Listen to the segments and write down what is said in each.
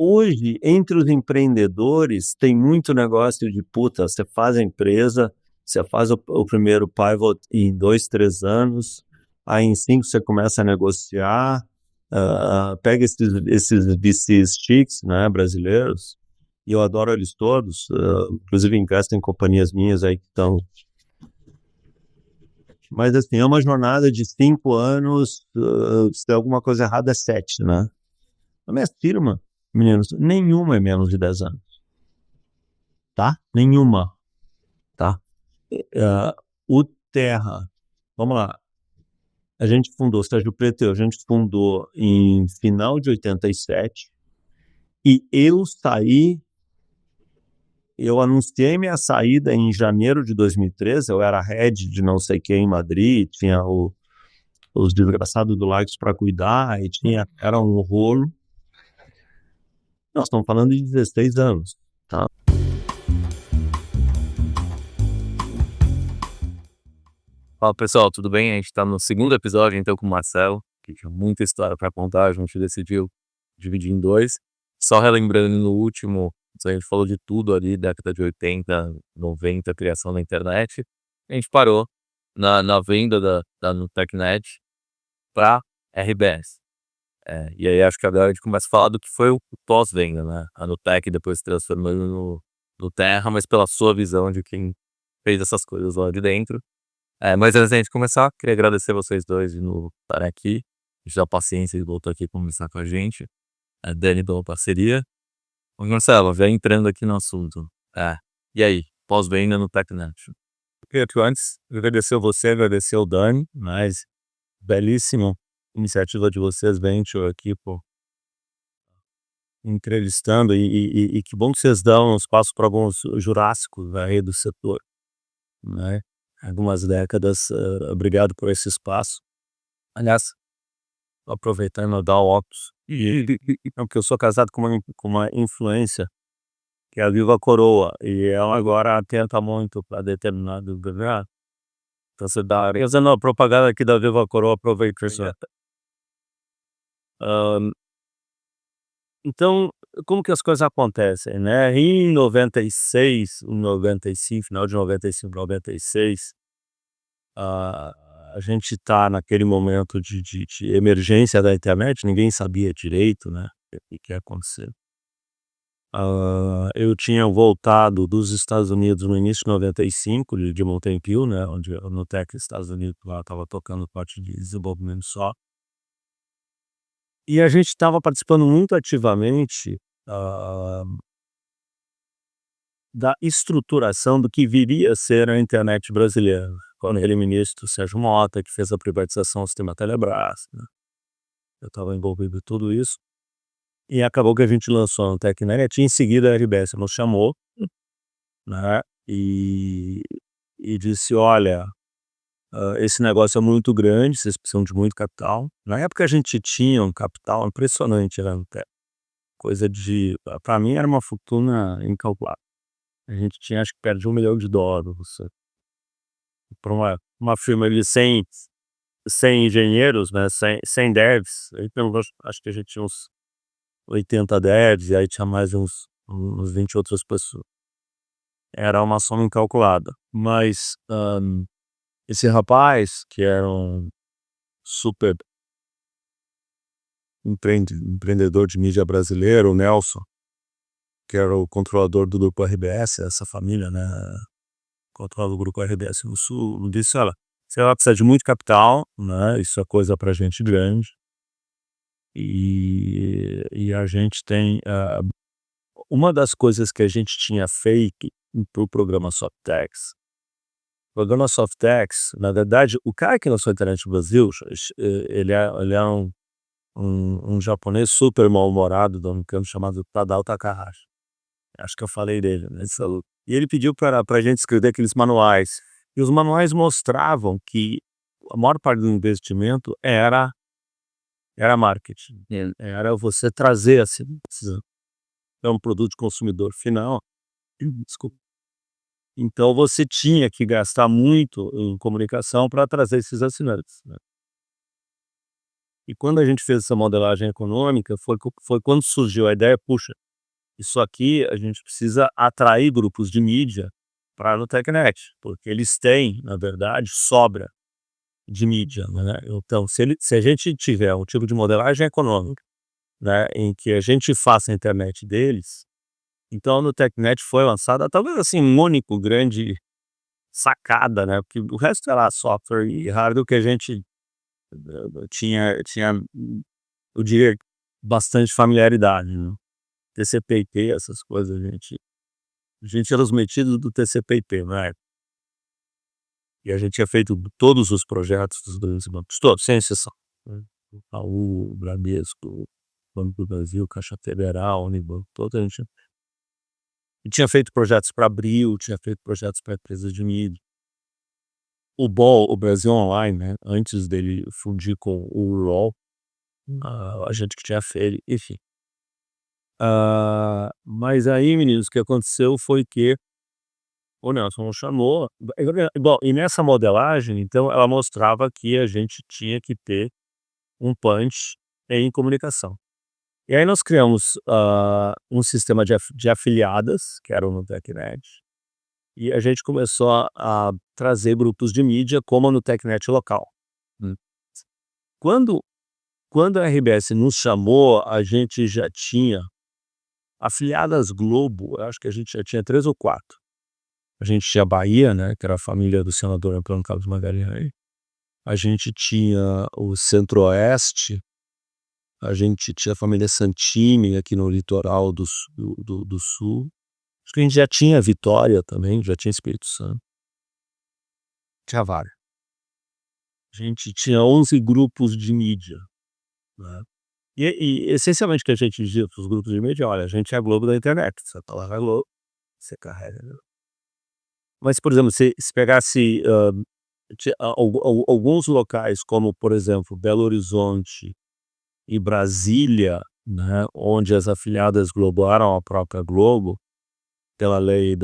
Hoje, entre os empreendedores, tem muito negócio de puta, você faz a empresa, você faz o primeiro pivot em 2, 3 anos, aí em 5 você começa a negociar, pega esses VCs chiques, né, brasileiros, e eu adoro eles todos, inclusive investem em companhias minhas aí que estão. Mas assim, é uma jornada de 5 anos, se tem alguma coisa errada é 7, né? A minha firma, meninos, nenhuma é menos de 10 anos, tá? Nenhuma, tá? Eh, o Terra, vamos lá, a gente fundou, Sérgio Preto, a gente fundou em final de 87 e eu anunciei minha saída em janeiro de 2013, eu era head de não sei quem em Madrid, tinha os desgraçados do Lagos para cuidar, e era um rolo. Nós estamos falando de 16 anos, tá? Fala pessoal, tudo bem? A gente tá no segundo episódio então com o Marcelo, que tinha muita história para contar, a gente decidiu dividir em dois. Só relembrando no último, a gente falou de tudo ali, década de 80, 90, criação da internet. A gente parou na venda da NutecNet para RBS. E aí acho que agora a gente começa a falar do que foi o pós-venda, né? A Nutec depois se transformando no Terra, mas pela sua visão de quem fez essas coisas lá de dentro. Mas antes da gente começar, queria agradecer vocês dois de novo por estarem aqui, já paciência e voltou aqui conversar com a gente. A Dani pela parceria. Ô Marcelo, já entrando aqui no assunto. E aí, pós-venda no TechNet? Queria que antes agradecer você, agradecer o Dani, mas belíssima iniciativa de vocês, Venture aqui, pô, entrevistando e que bom que vocês dão um espaço para alguns jurássicos aí do setor, né? Algumas décadas, obrigado por esse espaço. Aliás, aproveitando dar o óculos, porque eu sou casado com uma influência, que é a Viva Coroa, e ela agora atenta muito para determinado lugar. Então você dá, fazendo a propaganda aqui da Viva Coroa, aproveita isso. Ahn, então, como que as coisas acontecem, né? Em 96, 95, final de 95, 96, ah, a gente está naquele momento de emergência da internet, ninguém sabia direito, né, o que ia acontecer. Eu tinha voltado dos Estados Unidos no início de 95, de Mountain View, né, onde a Nutec Estados Unidos lá estava tocando parte de desenvolvimento só. E a gente estava participando muito ativamente, ah, da estruturação do que viria a ser a internet brasileira, com aquele ministro Sérgio Mota, que fez a privatização do sistema Telebrás, né. Eu estava envolvido em tudo isso, e acabou que a gente lançou no TecNet, e em seguida a RBS nos chamou, né, e disse: "Olha, esse negócio é muito grande, vocês precisam de muito capital". Na época a gente tinha um capital impressionante lá no Tec, coisa de, para mim era uma fortuna incalculável. A gente tinha acho que perto de US$ 1 milhão, para uma firma de 100 engenheiros, né, 100 devs, então acho que a gente tinha uns 80 devs, e aí tinha mais uns 20 outras pessoas. Era uma soma incalculada. Mas, esse rapaz, que era um super empreendedor de mídia brasileiro, o Nelson, que era o controlador do grupo RBS, essa família, né, controla o grupo RBS no Sul, disse: "Olha, você vai precisar de muito capital, né, isso é coisa pra gente grande, e a gente tem, uma das coisas que a gente tinha feito para o programa Softex. O programa Softex, na verdade, o cara que lançou a internet no Brasil, ele é um japonês super mal-humorado, dominicano, chamado Tadao Takahashi. Acho que eu falei dele, né, e ele pediu para a gente escrever aqueles manuais. E os manuais mostravam que a maior parte do investimento era marketing. Era você trazer, assim, é um produto de consumidor final. Desculpa. Então você tinha que gastar muito em comunicação para trazer esses assinantes, né. E quando a gente fez essa modelagem econômica, foi quando surgiu a ideia: "Puxa, isso aqui a gente precisa atrair grupos de mídia para no Tecnet, porque eles têm, na verdade, sobra de mídia, né. Então se a gente tiver um tipo de modelagem econômica, né, em que a gente faça a internet deles, então no Tecnet foi lançada talvez, assim, um único grande sacada, né, porque o resto era software e hardware que a gente tinha, eu diria, bastante familiaridade, né. TCP/IP, essas coisas, a gente era os metidos do TCP/IP, né, e a gente tinha feito todos os projetos dos grandes bancos, todos, sem exceção, né. Itaú, Bradesco, Banco do Brasil, Caixa Federal, Unibanco, todos a gente tinha feito projetos para Abril, tinha feito projetos para empresas de mídia. O BOL, o Brasil Online, né, antes dele fundir com o UOL, a gente que tinha feito, enfim. Mas aí, meninos, o que aconteceu foi que o Nelson chamou, bom, e nessa modelagem, então, ela mostrava que a gente tinha que ter um punch em comunicação. E aí nós criamos, um sistema de afiliadas, que era o Nutecnet, e a gente começou a trazer grupos de mídia como no Tecnet local. Hum. Quando quando a RBS nos chamou, a gente já tinha afiliadas Globo, eu acho que a gente já tinha 3 ou 4. A gente tinha a Bahia, né, que era a família do senador Antônio Carlos Magalhães, a gente tinha o Centro-Oeste, a gente tinha a família Santini aqui no litoral do sul, acho que a gente já tinha Vitória também, já tinha Espírito Santo, tinha vários. A gente tinha 11 grupos de mídia, né. E essencialmente o que a gente dizia para os grupos de mídia: "Olha, a gente é a Globo da internet, você tá lá na Globo, você carrega". Mas, por exemplo, se pegasse, alguns locais como, por exemplo, Belo Horizonte e Brasília, né, onde as afiliadas Globo eram a própria Globo, pela lei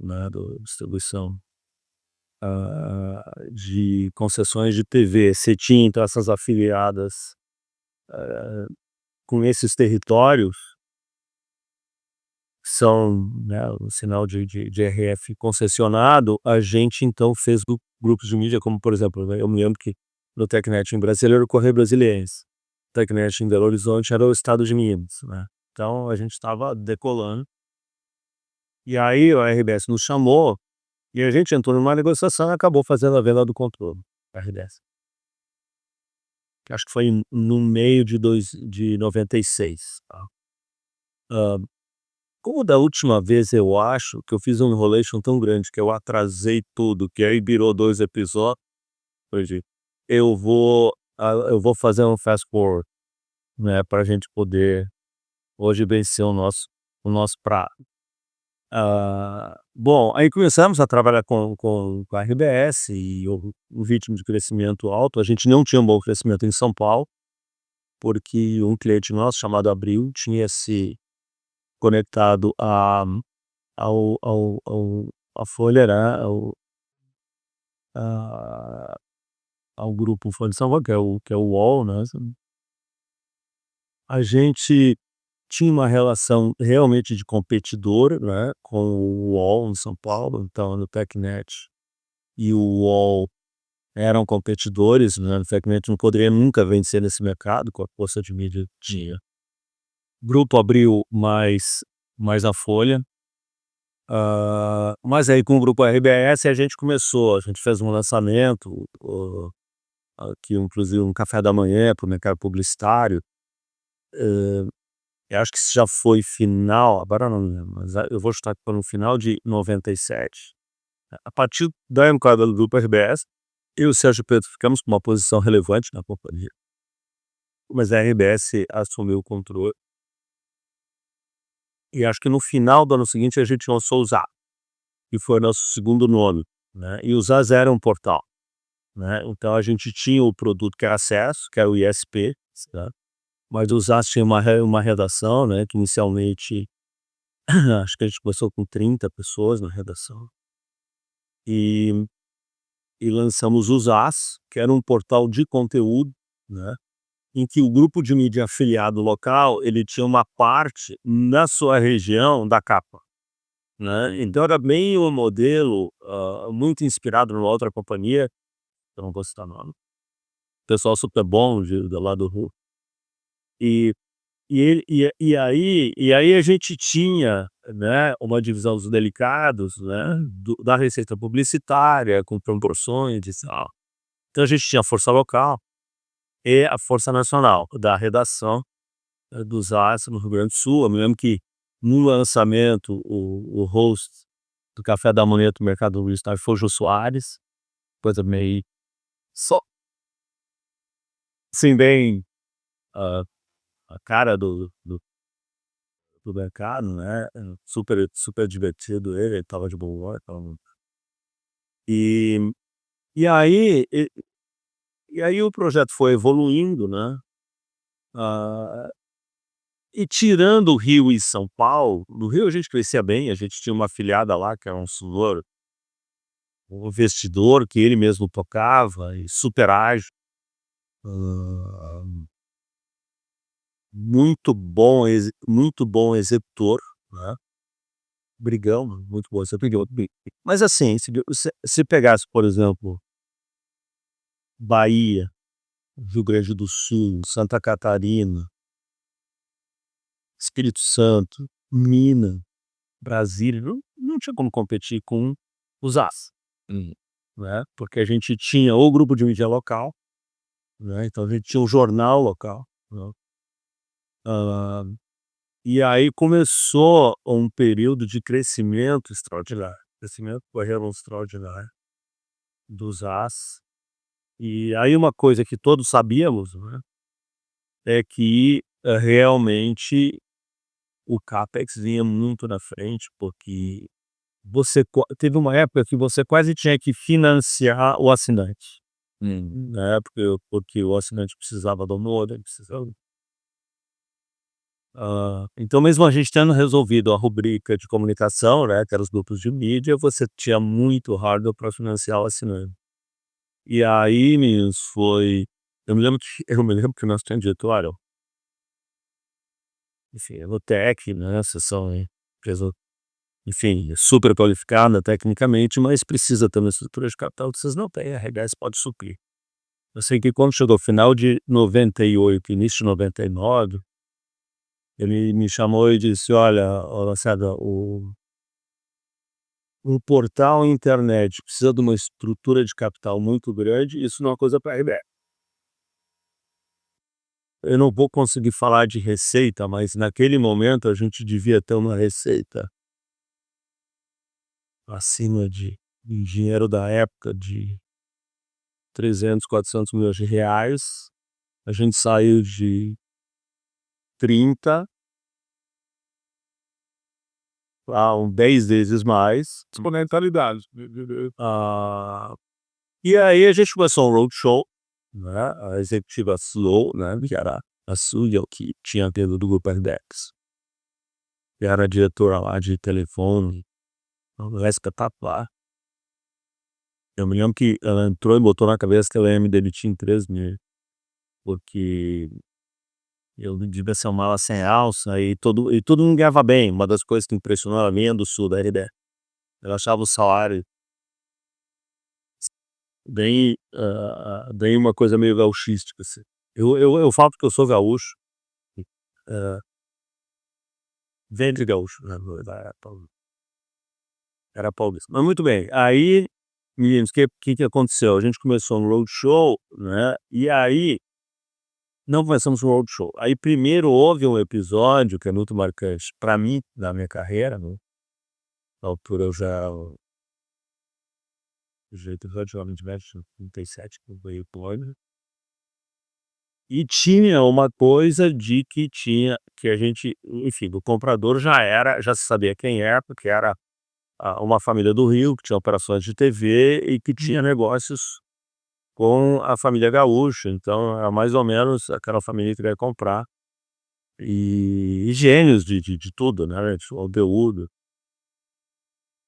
né, do distribuição, de concessões de TV, você tinha então essas afiliadas, com esses territórios, são, né, o sinal de RF concessionado, a gente então fez grupos de mídia como, por exemplo, né, eu me lembro que no Tecnet em Brasília era o Correio Brasiliense, Tecnet em Belo Horizonte era o Estado de Minas, né. Então a gente estava decolando, e aí a RBS nos chamou, e a gente entrou numa negociação e acabou fazendo a venda do controle, a RBS. Que acho que foi no meio de 96, tá. Hã, como da última vez eu acho que eu fiz um enrolation tão grande que eu atrasei tudo, que aí virou 2 episódios, hoje eu vou fazer um fast forward, né, pra gente poder hoje vencer o nosso prazo. Bom, aí começamos a trabalhar com a RBS e o ritmo de crescimento alto, a gente não tinha um bom crescimento em São Paulo, porque um cliente nosso chamado Abril tinha se conectado à Folha, né, a ao grupo Folha de São Paulo, que é o UOL, né. A gente tinha uma relação realmente de competidor, né, com o UOL em São Paulo, então no Tecnet e o UOL eram competidores, né, no Tecnet não poderia nunca vencer nesse mercado com a força de mídia que tinha. Grupo Abril mais a Folha, mas aí com o grupo RBS a gente fez um lançamento, aqui inclusive um café da manhã para o mercado publicitário, eu acho que isso já foi final, agora eu não lembro, mas eu vou chutar que foi no final de 97. A partir da entrada do grupo RBS, eu e o Sérgio Pedro ficamos com uma posição relevante na companhia, mas a RBS assumiu o controle, e acho que no final do ano seguinte a gente lançou o ZA, que foi nosso segundo nome, né, e o ZAS era um portal, né, então a gente tinha o produto que era acesso, que era o ISP, né, mas o ZAS tinha uma redação, né, que inicialmente acho que a gente começou com 30 pessoas na redação, e lançamos o ZAS, que era um portal de conteúdo, né, em que o grupo de mídia afiliado local, ele tinha uma parte na sua região da capa, né. Então era bem um modelo, muito inspirado numa outra companhia, eu não vou citar nome, pessoal super bom de lá do Rio. E aí a gente tinha, né, uma divisão dos delicados, né, da receita publicitária com proporções e tal. Então a gente tinha a força local e a força nacional da redação, dos As no Rio Grande do Sul. Eu me lembro que no lançamento o host do Café da Manhã do Mercado Publicitário foi o Jô Soares, coisa meio só assim bem, hã, a cara do mercado, né, super divertido ele estava de bom humor, então e e aí e e aí o projeto foi evoluindo, né, ah, e tirando o Rio e São Paulo, no Rio a gente crescia bem, a gente tinha uma afiliada lá que era um senhor, um investidor que ele mesmo tocava e super ágil, hã, muito bom executor, né, brigão, muito bom, sempre brigou comigo. Mas assim, se pegasse, por exemplo, Bahia, Rio Grande do Sul, Santa Catarina, Espírito Santo, Minas, Brasília, não tinha como competir com os As, Uhum. né, porque a gente tinha o grupo de mídia local, né, então a gente tinha um jornal local, né, hã, e aí começou um período de crescimento extraordinário, crescimento correndo extraordinário dos As. E aí uma coisa que todos sabíamos, né, é que, realmente o capex vinha muito na frente, porque teve uma época que você quase tinha que financiar o assinante, Hum. né, porque o assinante precisava do modem, precisava então mesmo a gente tendo resolvido a rubrica de comunicação, né, que eram os grupos de mídia, você tinha muito hardware para financiar o assinante. E aí meninos, eu me lembro que nós tínhamos dito: "Olha, enfim, a Lutec, né, vocês são empresa, enfim, super qualificada tecnicamente, mas precisa ter uma estrutura de capital que vocês não têm, a RBS pode suprir". Eu sei que quando chegou o final de 98, início de 99, ele me chamou e disse: "Olha, ô Lacerda, um portal internet precisa de uma estrutura de capital muito grande, isso não é uma coisa para a RBS. Eu não vou conseguir falar de receita, mas naquele momento a gente devia ter uma receita acima de um dinheiro da época de 300, 400 milhões de reais. A gente saiu de 30 para 10 vezes mais. Exponencialidade. Ah, e aí a gente começou um roadshow, né, a executiva Slow, né, que era a Suya, que tinha vindo do grupo Ardex, que era a diretora lá de telefone, ela é espetacular. Eu me lembro que ela entrou e botou na cabeça que ela ia me demitir em 3 meses, porque eu devia ser um mala sem alça e todo mundo ganhava bem. Uma das coisas que impressionou, ela vinha do sul, da RDE. Ela achava o salário bem uma coisa meio gauchística, assim. Eu falo porque eu sou gaúcho, hã, venho de gaúcho, né, era paulista. Mas muito bem, aí, meninos, que aconteceu? A gente começou um roadshow, né, e aí não começamos um roadshow. Aí primeiro houve um episódio que é muito marcante para mim, na minha carreira, né, na altura eu já episódio Homem de Médio, 37, que eu ganhei o e tinha uma coisa de que a gente, enfim, o comprador já se sabia quem era, porque era, uma família do Rio, que tinha operações de TV e que tinha negócios com a família gaúcha, então era mais ou menos aquela família que vai comprar, e gênios de tudo, né, o Aldeúdo.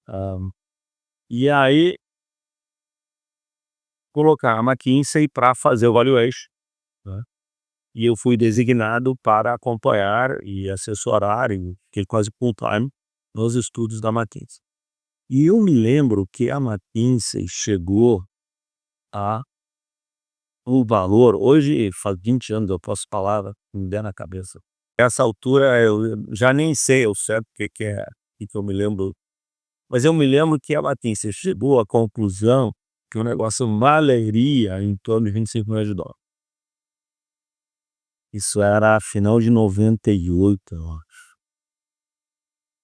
Hã, e aí colocar a McKinsey para fazer o valuation, né. e eu fui designado para acompanhar e assessorar, e fiquei quase full-time nos estudos da McKinsey. E eu me lembro que a McKinsey chegou a o valor, hoje faz 20 anos, eu posso falar, me der na cabeça. Essa altura eu já nem sei ao certo o que é, o que eu me lembro, mas eu me lembro que a McKinsey chegou à conclusão que o negócio valeria em torno de $25 milhões. Isso era final de 98, eu acho.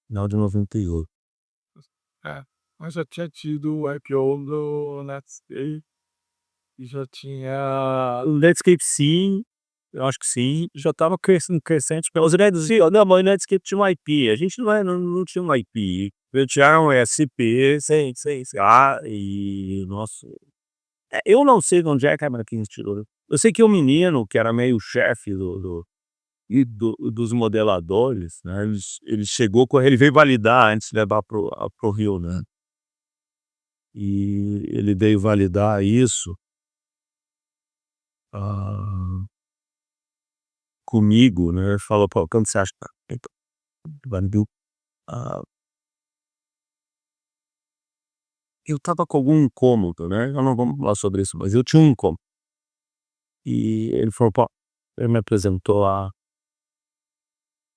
Final de 98. Mas já tinha tido o IPO do Netscape e já tinha. O Netscape sim, eu acho que sim, já estava crescente. Os diziam, não, mas o Netscape tinha um IP, a gente não tinha um IP. Eu tinha um SP, sei lá, e nossa. Eu não sei de onde é que a McKinsey tirou. Eu sei que o menino, que era meio chefe dos modeladores, né, ele chegou, ele veio validar antes de levar pro Rio, né? E ele veio validar isso comigo, né? Ele falou, pô, quanto você acha que valeu? Eu tava com algum incômodo, né? Eu não vamos falar sobre isso, mas eu tinha um incômodo. E ele falou, pô, ele me apresentou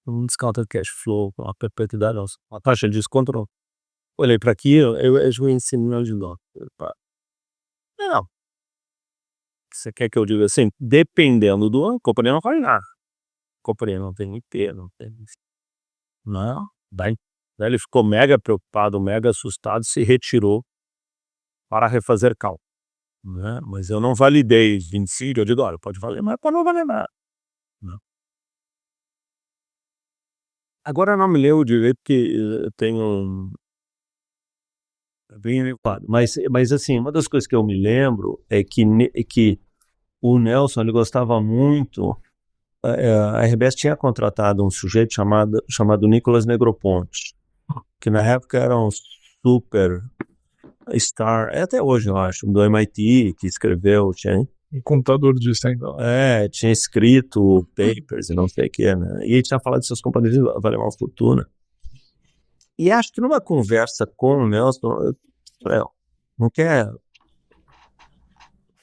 um discounted cash flow, uma perpetuidade, uma taxa de desconto. Olhei para aquilo, eu $25 milhões. Não. Você quer que eu diga assim? Dependendo do ano, a companhia não vale nada. A companhia não tem IP, não tem. Não, daí ele ficou mega preocupado, mega assustado, se retirou para refazer cálculo, né? Mas eu não validei 25, eu digo, olha, pode valer, mas pode não valer nada. Não. Agora eu não me lembro direito, porque eu tenho bem elevado. Mas assim, uma das coisas que eu me lembro é que o Nelson, ele gostava muito. A RBS tinha contratado um sujeito chamado Nicolas Negroponte, que na época era um super star, até hoje eu acho, do MIT, que escreveu, Um computador disso ainda. tinha escrito papers e não sei o que, né? E ele tinha falado de suas companhias valer uma fortuna. E acho que numa conversa com o Nelson, eu falei, não quer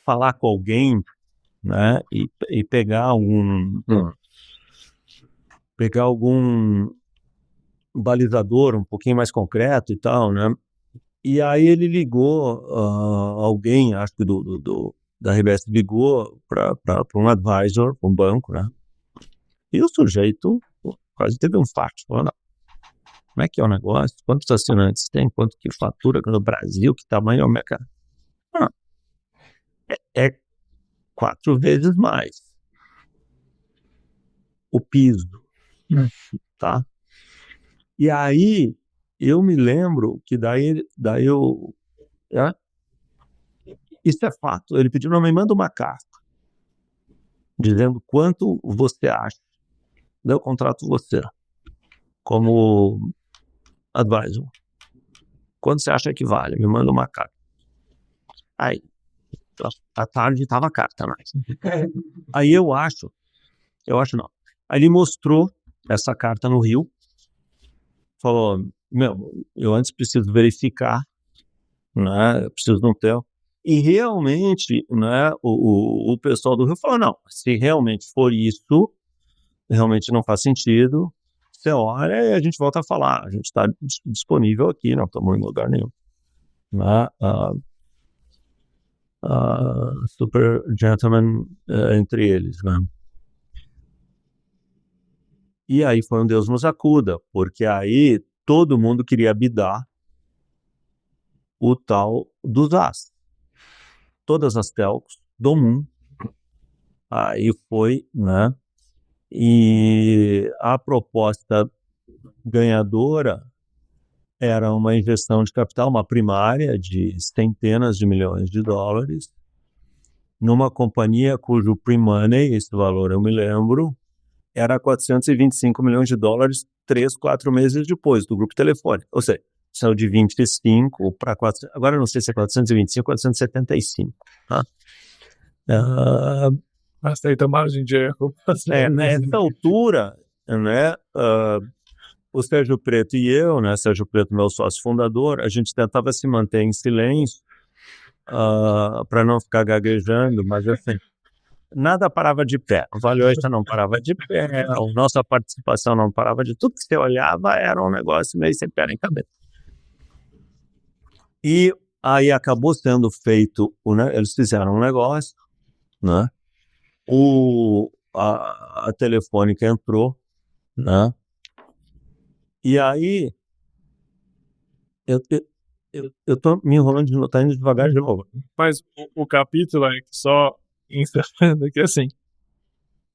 falar com alguém, né? E pegar algum balizador um pouquinho mais concreto e tal, né? E aí ele ligou, alguém, acho que da RBS ligou para um advisor, um banco, né? E o sujeito quase teve um infarto, falou, não, como é que é o negócio? Quantos assinantes tem? Quanto que fatura no Brasil? Que tamanho é o mercado? É 4 vezes mais o piso, tá? E aí eu me lembro que daí eu... Isso é fato. Ele pediu, não, me manda uma carta dizendo quanto você acha. Daí eu contrato você como advisor. Quanto você acha que vale? Me manda uma carta. Aí, à tarde estava a carta, mas... Aí eu acho não. Aí ele mostrou essa carta no Rio, falou, eu antes preciso verificar, né? Eu preciso de um TEL. E realmente, né, o pessoal do Rio falou, não, se realmente for isso, realmente não faz sentido, você olha e a gente volta a falar, a gente está disponível aqui, não estamos em lugar nenhum. Né? Super gentleman entre eles, né? E aí foi um Deus nos acuda, porque aí todo mundo queria bidar o tal dos as. Todas as telcos do mundo. Aí foi, né? E a proposta ganhadora era uma injeção de capital, uma primária de centenas de milhões de dólares, numa companhia cujo pre-money, esse valor eu me lembro, era 425 milhões de dólares 3, 4 meses depois do grupo telefônico. Ou seja, saiu de 25 para 400, agora eu não sei se é 425 ou 475. Tá? Aceita margem de erro. Nessa altura, né, o Sérgio Preto e eu, né, Sérgio Preto, meu sócio fundador, a gente tentava se manter em silêncio para não ficar gaguejando, mas assim, nada parava de pé. O valuation não parava de pé, a nossa participação não parava de tudo que você olhava era um negócio meio sem pé nem cabeça. E aí acabou sendo feito, eles fizeram um negócio, né? A Telefônica entrou, né? E aí eu tô me enrolando de novo, tá indo devagar de novo. Mas o capítulo é que só encerrando aqui assim,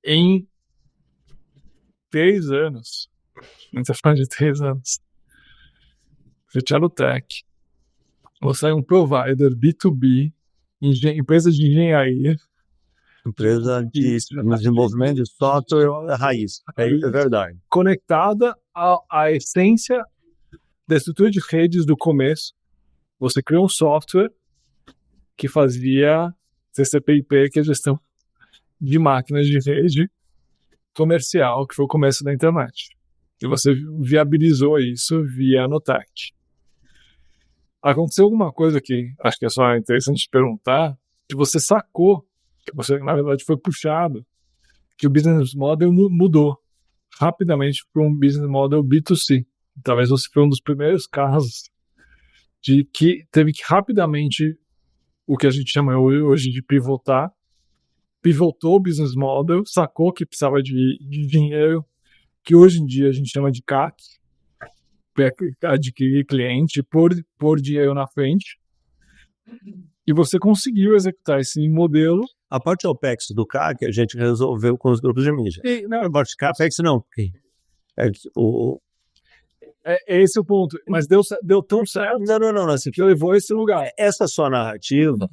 em 3 anos, a gente tá falando de 3 anos, você tinha no Tech, você é um provider B2B, empresa de engenharia, Empresa de desenvolvimento de software raiz. É verdade. conectada à essência da estrutura de redes do começo. Você criou um software que fazia TCP/IP, que é a gestão de máquinas de rede comercial, que foi o começo da internet. E você viabilizou isso via Anotec. Aconteceu alguma coisa que acho que é só interessante perguntar, que você sacou, que você na verdade foi puxado, que o business model mudou rapidamente para um business model B2C. Talvez você foi um dos primeiros casos de que teve que rapidamente, o que a gente chama hoje de pivotou o business model, sacou que precisava de dinheiro, que hoje em dia a gente chama de CAC, adquirir cliente, pôr dinheiro na frente, e você conseguiu executar esse modelo. A parte OPEX do CAC a gente resolveu com os grupos de mídia. Não, a parte CAPEX não. Esse é o ponto. Mas deu tão certo não, assim, que levou a esse lugar. Essa sua narrativa,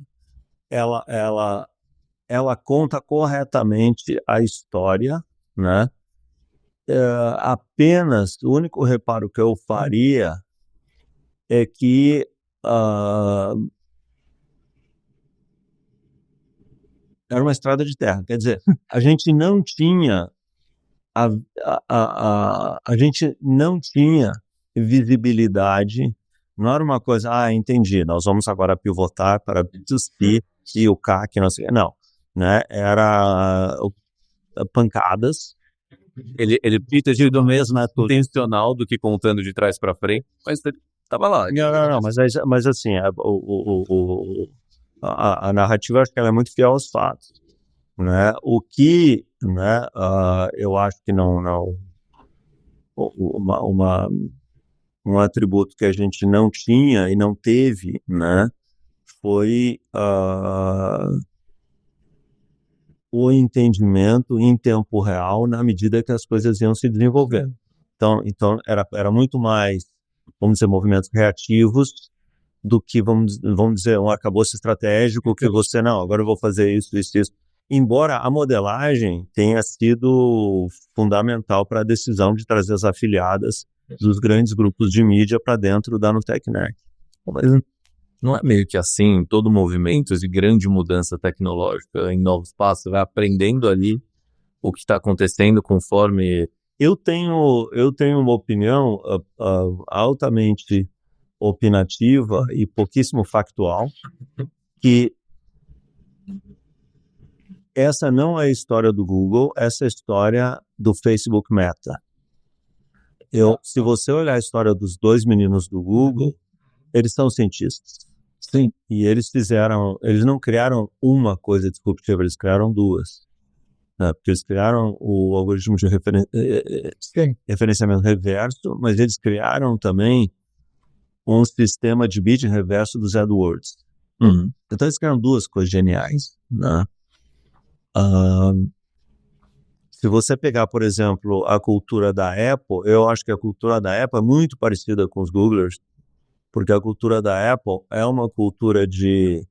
ela conta corretamente a história, né? Apenas, o único reparo que eu faria é que era uma estrada de terra, quer dizer, a gente não tinha a gente não tinha visibilidade, não era uma coisa, entendi, nós vamos agora pivotar para B2C e o CAC, não, né, era pancadas. Ele ter sido mesmo intencional do que contando de trás para frente, mas ele estava lá. Não, mas assim, a narrativa, acho que ela é muito fiel aos fatos, né? O que, né, eu acho que um atributo que a gente não tinha e não teve, né, foi o entendimento em tempo real na medida que as coisas iam se desenvolvendo. Então era muito mais, vamos dizer, movimentos reativos do que, vamos dizer, um arcabouço estratégico que você, não, agora eu vou fazer isso. Embora a modelagem tenha sido fundamental para a decisão de trazer as afiliadas dos grandes grupos de mídia para dentro da Nutec Nerd. Mas não é meio que assim, todo movimento de grande mudança tecnológica em novos passos, vai aprendendo ali o que está acontecendo conforme... Eu tenho uma opinião altamente opinativa e pouquíssimo factual, que essa não é a história do Google, essa é a história do Facebook Meta. Se você olhar a história dos 2 meninos do Google, eles são cientistas. Sim. E eles não criaram uma coisa disruptiva, eles criaram 2. Né? Porque eles criaram o algoritmo de referenciamento reverso, mas eles criaram também um sistema de bit reverso dos AdWords. Então eles criaram 2 coisas geniais, né? Se você pegar, por exemplo, a cultura da Apple, eu acho que a cultura da Apple é muito parecida com os Googlers, porque a cultura da Apple é uma cultura de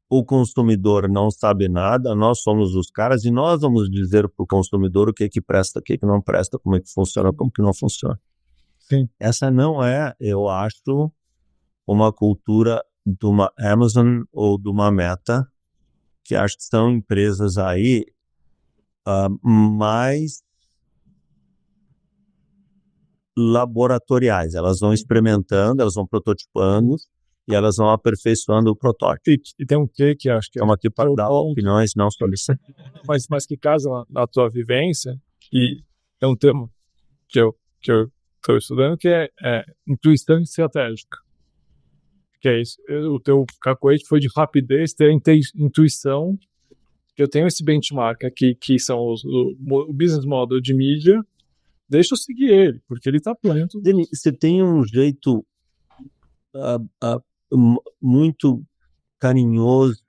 o consumidor não sabe nada, nós somos os caras e nós vamos dizer para o consumidor o que presta, o que não presta, como é que funciona, como que não funciona. Sim. Essa não é, eu acho, uma cultura de uma Amazon ou de uma Meta, que acho que são empresas aí mais laboratoriais. Elas vão experimentando, elas vão prototipando e elas vão aperfeiçoando o protótipo. E tem um quê que acho que Estamos aqui para dar opiniões, não solicitadas. mas que casa na tua vivência, e é um termo que eu estou estudando, que é intuição estratégica. Que é isso. O teu cacoete foi de rapidez, ter intuição, que eu tenho esse benchmark aqui, que são o business model de mídia. Deixa eu seguir ele, porque ele está pronto. Você tem um jeito muito carinhoso,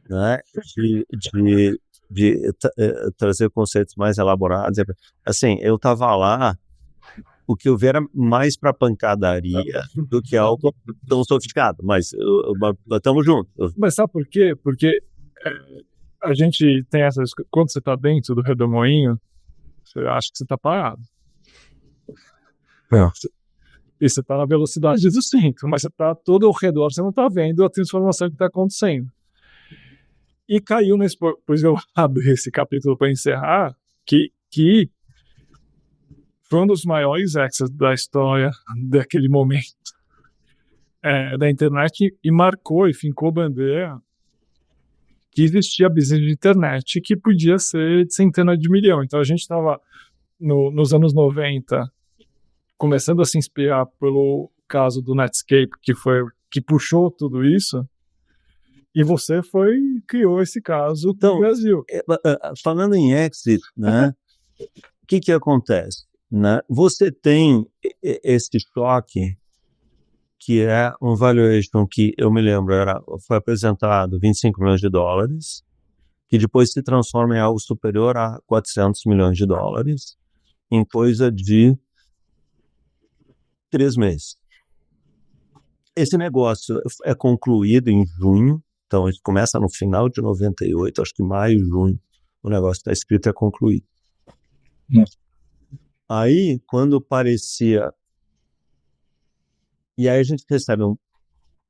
né, de trazer conceitos mais elaborados. Assim, eu estava lá, o que eu vi era mais para pancadaria do que algo tão sofisticado, mas estamos juntos. Mas sabe por quê? Porque a gente tem essas... Quando você está dentro do redemoinho, você acha que você está parado. E você está na velocidade do centro, mas você está todo ao redor, você não está vendo a transformação que está acontecendo. E caiu nesse... Pois eu abri esse capítulo para encerrar, que foi um dos maiores exes da história daquele momento da internet, e marcou e fincou bandeira que existia business de internet que podia ser de centenas de milhões. Então a gente estava nos anos 90 começando a se inspirar pelo caso do Netscape, que puxou tudo isso, e você criou esse caso no Brasil. Falando em exit, né, o que acontece? Né? Você tem esse choque, que é um valuation que, eu me lembro, foi apresentado $25 milhões, que depois se transforma em algo superior a $400 milhões, em coisa de 3 meses. Esse negócio é concluído em junho, então a gente começa no final de 98, acho que maio, junho, o negócio está escrito e é concluído. Aí, quando parecia... E aí a gente recebe um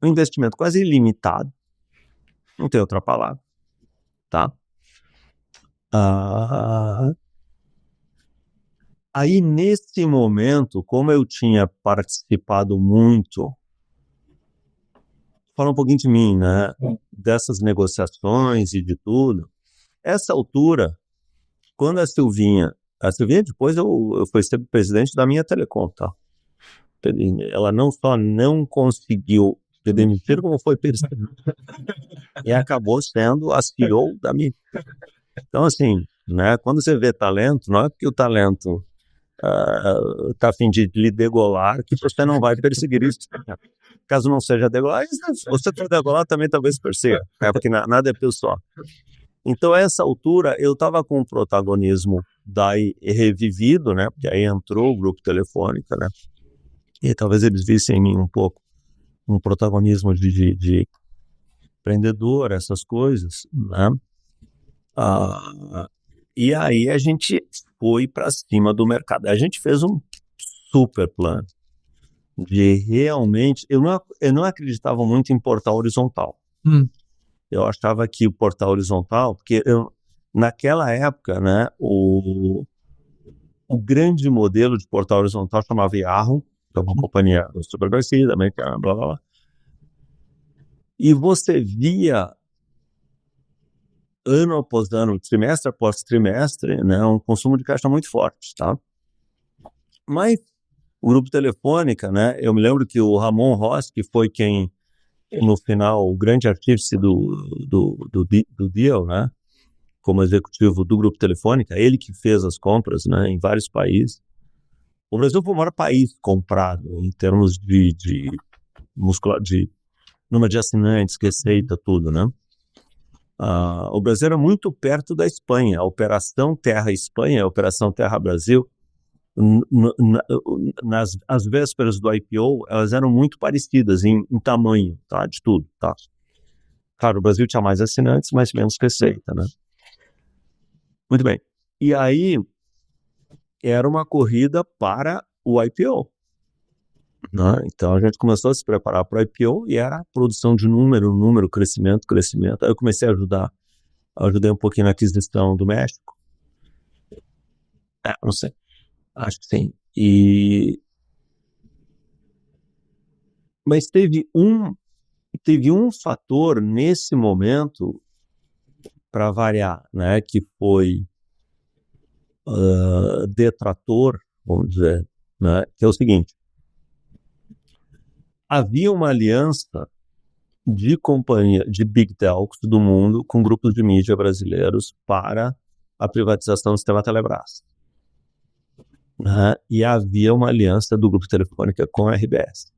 investimento quase ilimitado, não tem outra palavra, tá? Aí, nesse momento, como eu tinha participado muito, fala um pouquinho de mim, né? Dessas negociações e de tudo. Essa altura, quando a Silvinha depois eu fui ser presidente da minha Telecom, tá? Ela não só não conseguiu ser demitida, como foi perseguida. E acabou sendo a CEO da minha. Então, assim, né? Quando você vê talento, não é porque o talento está a fim de lhe degolar, que você não vai perseguir isso. Caso não seja degolar, se você for degolar, também talvez persiga, porque nada é pessoal. Então, a essa altura, eu estava com um protagonismo daí revivido, né? Porque aí entrou o Grupo Telefônica, né? E talvez eles vissem em mim um pouco um protagonismo de empreendedor, essas coisas, né? E aí a gente foi para cima do mercado. A gente fez um super plano de realmente... Eu não acreditava muito em portal horizontal. Eu achava que o portal horizontal... Porque naquela época, né, o grande modelo de portal horizontal chamava Yahoo, que é uma companhia super conhecida, americana, blá, blá, blá. E você via... ano após ano, trimestre após trimestre, né, um consumo de caixa muito forte, tá? Mas o Grupo Telefônica, né, eu me lembro que o Ramon Ross, que foi quem, no final, o grande artífice do deal, né, como executivo do Grupo Telefônica, ele que fez as compras, né, em vários países. O Brasil foi o maior país comprado em termos de número de assinantes, receita, tudo, né? O Brasil era muito perto da Espanha. A Operação Terra Espanha, a Operação Terra Brasil, as vésperas do IPO, elas eram muito parecidas em tamanho, tá? De tudo, tá? Claro, o Brasil tinha mais assinantes, mas menos receita, né? Muito bem. E aí, era uma corrida para o IPO. né? Então a gente começou a se preparar para o IPO e era produção de número, crescimento. Aí eu comecei a ajudei um pouquinho na aquisição do México. Não sei, acho que sim. Mas teve um fator nesse momento, para variar, né, que foi detrator, vamos dizer, né, que é o seguinte: havia uma aliança de companhia de big telcos do mundo com grupos de mídia brasileiros para a privatização do sistema Telebrás, né, e havia uma aliança do Grupo Telefônica com a RBS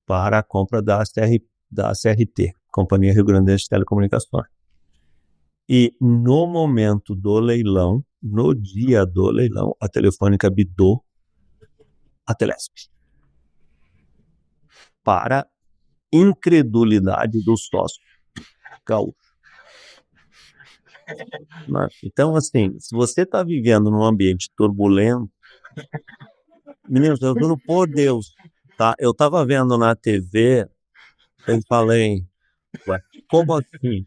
para a compra da CRT, Companhia Rio Grandense de Telecomunicações. E no momento do leilão, no dia do leilão, a Telefônica bidou a Telesp, para incredulidade do sócio gaúcho. Então, assim, se você está vivendo num ambiente turbulento, meninos, eu juro por Deus, tá? Eu estava vendo na TV, eu falei, ué, como assim?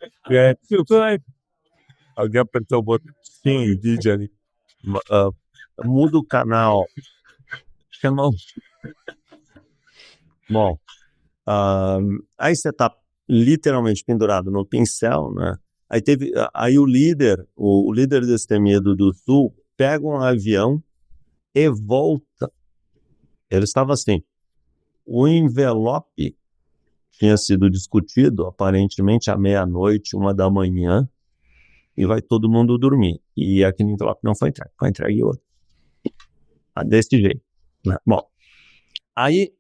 Alguém apertou o botão, sim, vídeo ali. Muda o canal. Chama. Bom, aí você tá literalmente pendurado no pincel, né? Aí o líder desse Temido do Sul pega um avião e volta. Ele estava assim, o envelope tinha sido discutido aparentemente à meia-noite, 1h, e vai todo mundo dormir. E aquele envelope não foi entregue outro. Desse jeito, né? Bom, aí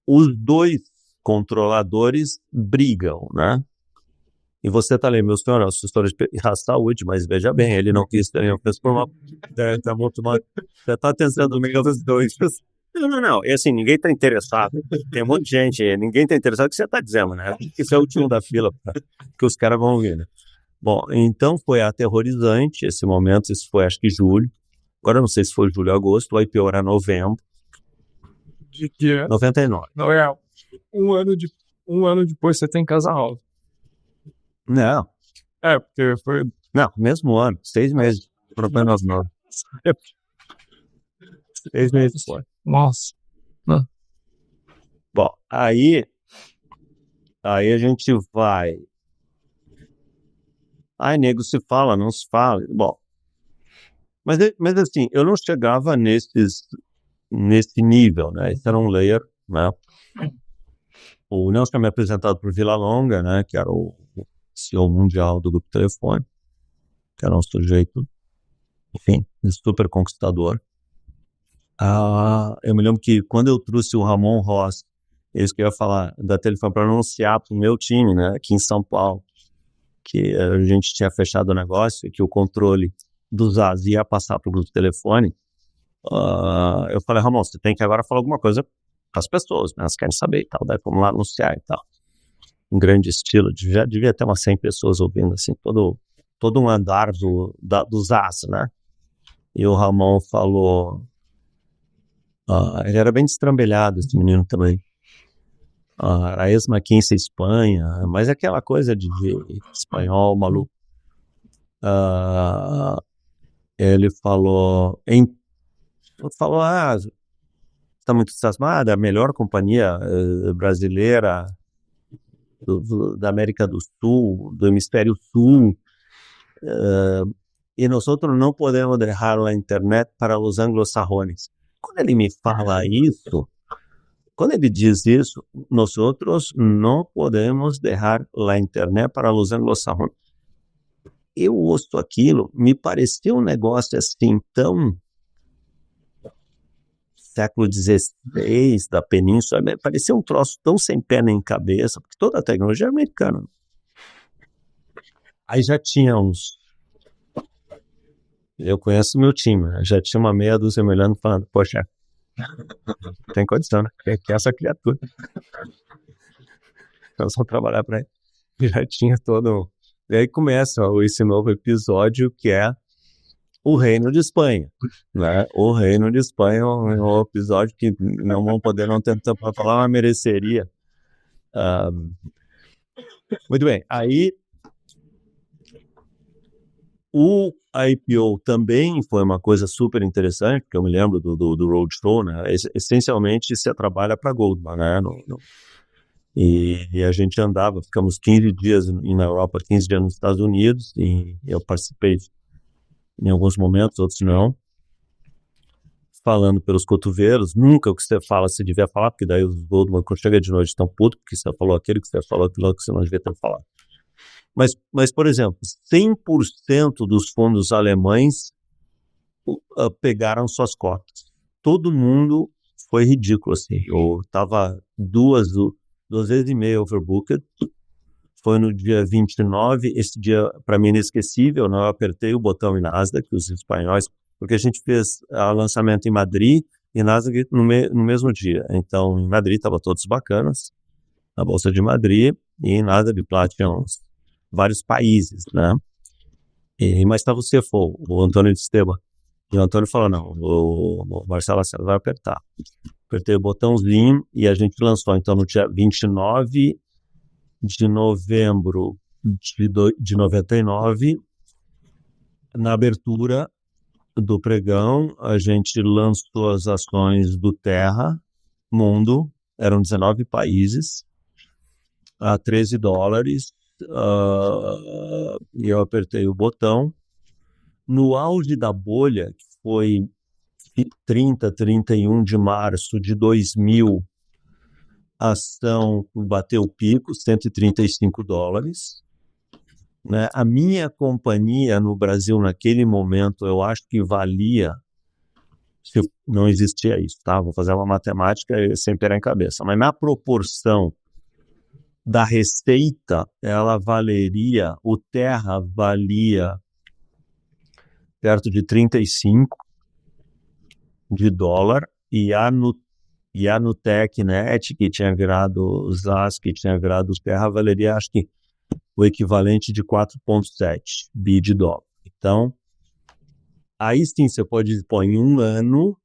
os dois controladores brigam, né? E você tá ali, meu senhor, a sua história de saúde, mas veja bem, ele não quis ter nenhum você tá tentando meio dos dois. Não. E assim, ninguém tá interessado. Tem um monte de gente, ninguém tá interessado no que você tá dizendo, né? Isso é o último da fila, que os caras vão ouvir, né? Bom, então foi aterrorizante esse momento, isso foi acho que julho. Agora eu não sei se foi julho ou agosto, o IPO era novembro. De que 99. Não é. Um ano depois você tem Casa House. Não. Porque foi. Não, mesmo ano, 6 meses. Apenas 9. 6 meses. Nossa. Bom, aí a gente vai. Aí nego se fala, não se fala. Bom, mas assim, eu não chegava nesse nível, né? Esse era um layer, né? O Nelson tinha me apresentado por Vila Longa, né? Que era o CEO mundial do Grupo Telefone, que era um sujeito, enfim, super conquistador. Eu me lembro que quando eu trouxe o Ramon Ross, eles que eu ia falar da Telefone para anunciar para o meu time, né? Aqui em São Paulo, que a gente tinha fechado o negócio e que o controle dos AS ia passar para o Grupo Telefone. Eu falei, Ramon, você tem que agora falar alguma coisa para as pessoas, né? Elas querem saber e tal, daí vamos lá anunciar e tal. Um grande estilo, já devia ter umas 100 pessoas ouvindo, assim, todo um andar dos AS, né? E o Ramon falou, ele era bem destrambelhado, esse menino também. Era ex-McKinsey Espanha, mas aquela coisa de espanhol maluco. Ele falou, está muito entusiasmada, a melhor companhia brasileira da América do Sul, do Hemisfério Sul, e nós não podemos deixar a internet para os anglo-sajones. Quando ele me fala isso, quando ele diz isso, nós não podemos deixar a internet para os anglo-sajones. Eu ouço aquilo, me pareceu um negócio assim tão século XVI da Península, parecia um troço tão sem pé nem cabeça, porque toda a tecnologia é americana. Aí já tinha eu conheço o meu time, né? Já tinha uma meia dúzia me olhando falando, poxa, tem condição, né? Que essa criatura. Nós vamos trabalhar para ele. Já tinha todo. E aí começa esse novo episódio que é o Reino de Espanha, né? O Reino de Espanha é um episódio que não vão poder não ter tempo para falar, mas mereceria. Muito bem, aí o IPO também foi uma coisa super interessante, porque eu me lembro do Roadshow, né? Essencialmente você trabalha para Goldman, né? E a gente andava, ficamos 15 dias na Europa, 15 dias nos Estados Unidos, e eu participei em alguns momentos, outros não, falando pelos cotovelos. Nunca o que você fala se devia falar, porque daí os Goldman, quando chega de noite, estão putos, porque você falou aquilo, que você falou aquilo que você não devia ter falado. Mas, por exemplo, 100% dos fundos alemães pegaram suas cotas. Todo mundo foi ridículo, assim. Eu estava duas vezes e meia overbooked. Foi no dia 29, esse dia para mim inesquecível, né? Eu apertei o botão em Nasdaq, os espanhóis, porque a gente fez o lançamento em Madrid e Nasdaq no mesmo dia. Então, em Madrid estava todos bacanas, na Bolsa de Madrid, e em Nasdaq lá tinha vários países, né? Mas estava o CFO, o Antônio de Esteban. E o Antônio falou, não, o Marcelo César vai apertar. Apertei o botãozinho e a gente lançou, então, no dia 29 de novembro de 99, na abertura do pregão, a gente lançou as ações do Terra Mundo, eram 19 países, a $13, e eu apertei o botão. No auge da bolha, que foi 31 de março de 2000, a ação bateu o pico, $135. Né? A minha companhia no Brasil, naquele momento, eu acho que valia, se não existia isso, tá? Vou fazer uma matemática sem ter em cabeça, mas na proporção da receita, ela valeria, o Terra valia perto de $35 e a Nutec Net, que tinha virado o ZAS, que tinha virado o Terra, valeria, acho que, o equivalente de 4,7 bi de dólar. Então, aí sim você pode pôr em um ano,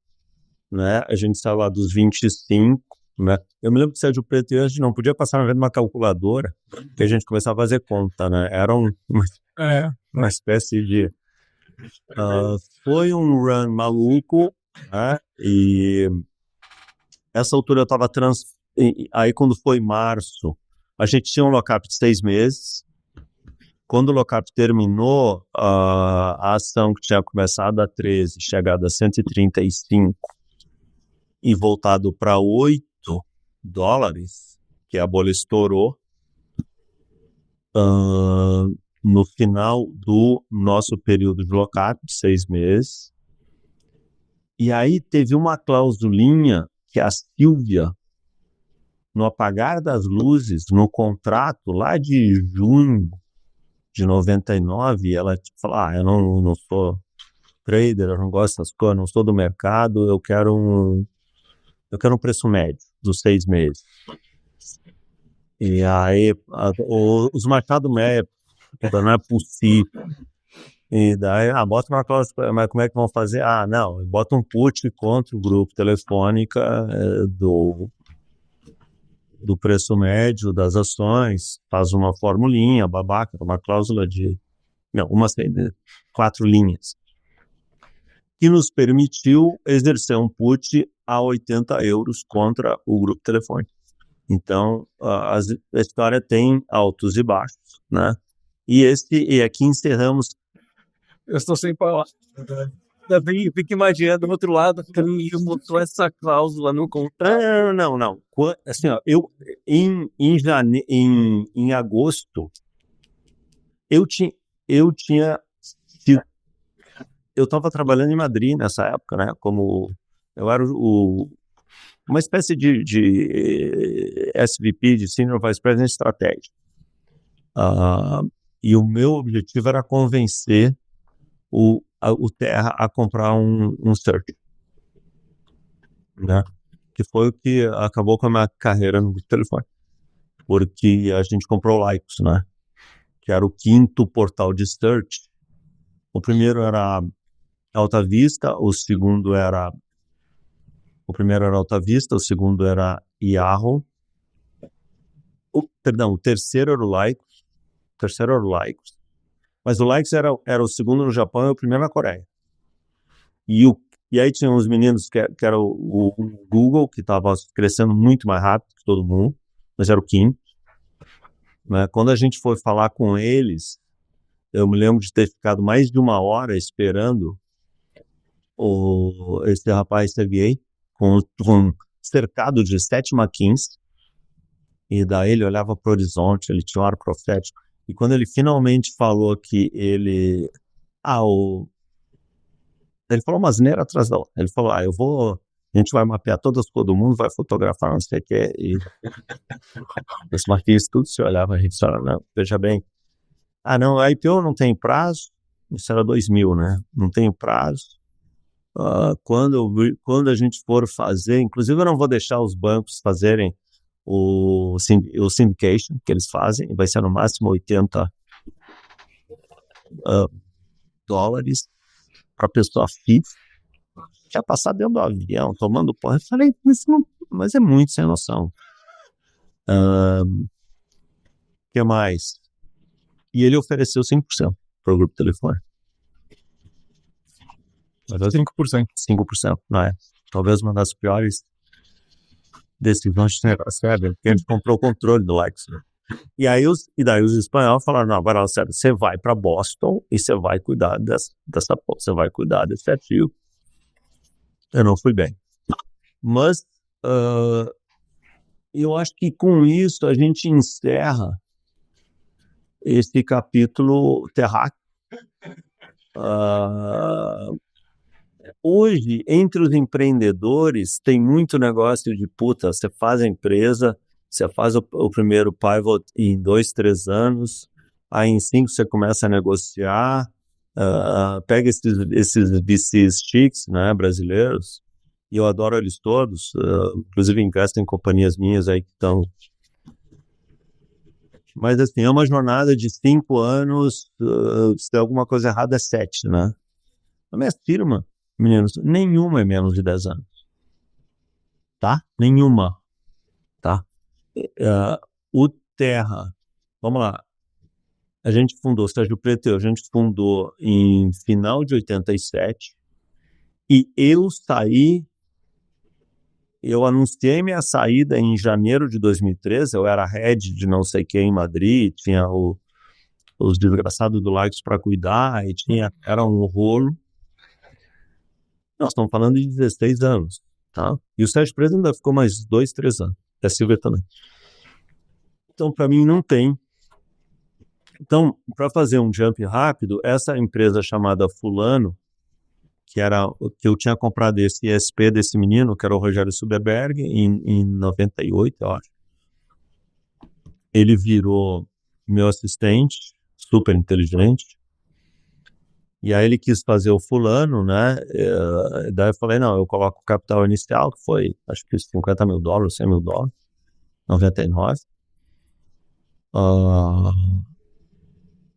né? A gente saiu lá dos 25, né? Eu me lembro que o Sérgio Preto e a gente não podia passar na frente de uma calculadora, que a gente começava a fazer conta, né? Era uma espécie de... foi um run maluco, né? E essa altura eu estava aí quando foi março, a gente tinha um lock-up de 6 meses. Quando o lock-up terminou, a ação que tinha começado a 13, chegado a 135 e voltado para $8, que a bolha estourou, no final do nosso período de lock-up, de 6 meses. E aí teve uma clausulinha que a Silvia, no apagar das luzes, no contrato lá de junho de 99, ela falou, eu não sou trader, eu não gosto dessas coisas, não sou do mercado, eu quero um preço médio dos 6 meses. E aí os Machado Meia, não é possível. E daí, bota uma cláusula, mas como é que vão fazer? Não, bota um put contra o grupo Telefônica do preço médio das ações, faz uma formulinha babaca, uma cláusula de 4 linhas, que nos permitiu exercer um put a €80 contra o grupo Telefônica. Então, a história tem altos e baixos, né? E aqui encerramos. Eu estou sem palavras. Fica imaginando do outro lado, quem botou essa cláusula no contrato. Não. Assim, eu em agosto eu estava trabalhando em Madrid nessa época, né? Como eu era uma espécie de SVP, de Senior Vice President Strategy. E o meu objetivo era convencer o Terra a comprar um search, né? Que foi o que acabou com a minha carreira no telefone, porque a gente comprou o Lycos, né? Que era o 5º portal de search. O primeiro era Alta Vista, o primeiro era Alta Vista, o segundo era Yahoo, o terceiro era o Lycos, mas o Lycos era o segundo no Japão e o primeiro na Coreia. E aí tinha uns meninos que era o Google, que estava crescendo muito mais rápido que todo mundo, mas era o quinto. Né? Quando a gente foi falar com eles, eu me lembro de ter ficado mais de 1 hora esperando esse rapaz Sergei, com cercado de 7 McKinsey, e daí ele olhava para o horizonte, ele tinha um ar profético. E quando ele finalmente falou que ele falou uma asneira atrás da outra. Ele falou, a gente vai mapear todas as cores do mundo, vai fotografar, não sei o que, e os marquinhos tudo se olhava, a gente falava, não, veja bem, não, a IPO não tem prazo, isso era 2000, né, não tem prazo, quando a gente for fazer, inclusive eu não vou deixar os bancos fazerem o syndication que eles fazem, vai ser no máximo $80 para a pessoa física, já passar dentro do avião, tomando porra. Eu falei, mas é muito sem noção. Que mais? E ele ofereceu 5% para o grupo telefone. Mas é 5%. 5%, não é? Talvez uma das piores decisões de negócio, porque a gente comprou o controle do Lycos. E daí os espanhóis falaram, não, agora sério, você vai para Boston e você vai cuidar você vai cuidar desse ativo. Eu não fui bem. Mas eu acho que com isso a gente encerra esse capítulo terráqueo. Hoje, entre os empreendedores, tem muito negócio de você faz a empresa, você faz o primeiro pivot em 2, 3 anos, aí em 5 você começa a negociar, pega esses VCs chiques, né, brasileiros, e eu adoro eles todos, inclusive investo em companhias minhas aí que estão... Mas assim, é uma jornada de 5 anos, se tem alguma coisa errada é 7, né? A minha firma, meninos, nenhuma é menos de 10 anos. Tá? Nenhuma. Tá? O Terra, vamos lá, a gente fundou, Sérgio Preto, a gente fundou em final de 87 e eu anunciei minha saída em janeiro de 2013, eu era head de não sei quem em Madrid, tinha os desgraçados do Lycos para cuidar, e era um rolo. Nós estamos falando de 16 anos, tá? E o Sérgio Preto ainda ficou mais 2, 3 anos, a Silvia também. Então, para mim, não tem. Então, para fazer um jump rápido, essa empresa chamada Fulano, que eu tinha comprado esse ISP desse menino, que era o Rogério Suberberg, em 98, eu acho. Ele virou meu assistente, super inteligente, e aí ele quis fazer o Fulano, né? Daí eu falei, não, eu coloco o capital inicial, que foi, acho que $50 mil, $100 mil, 99.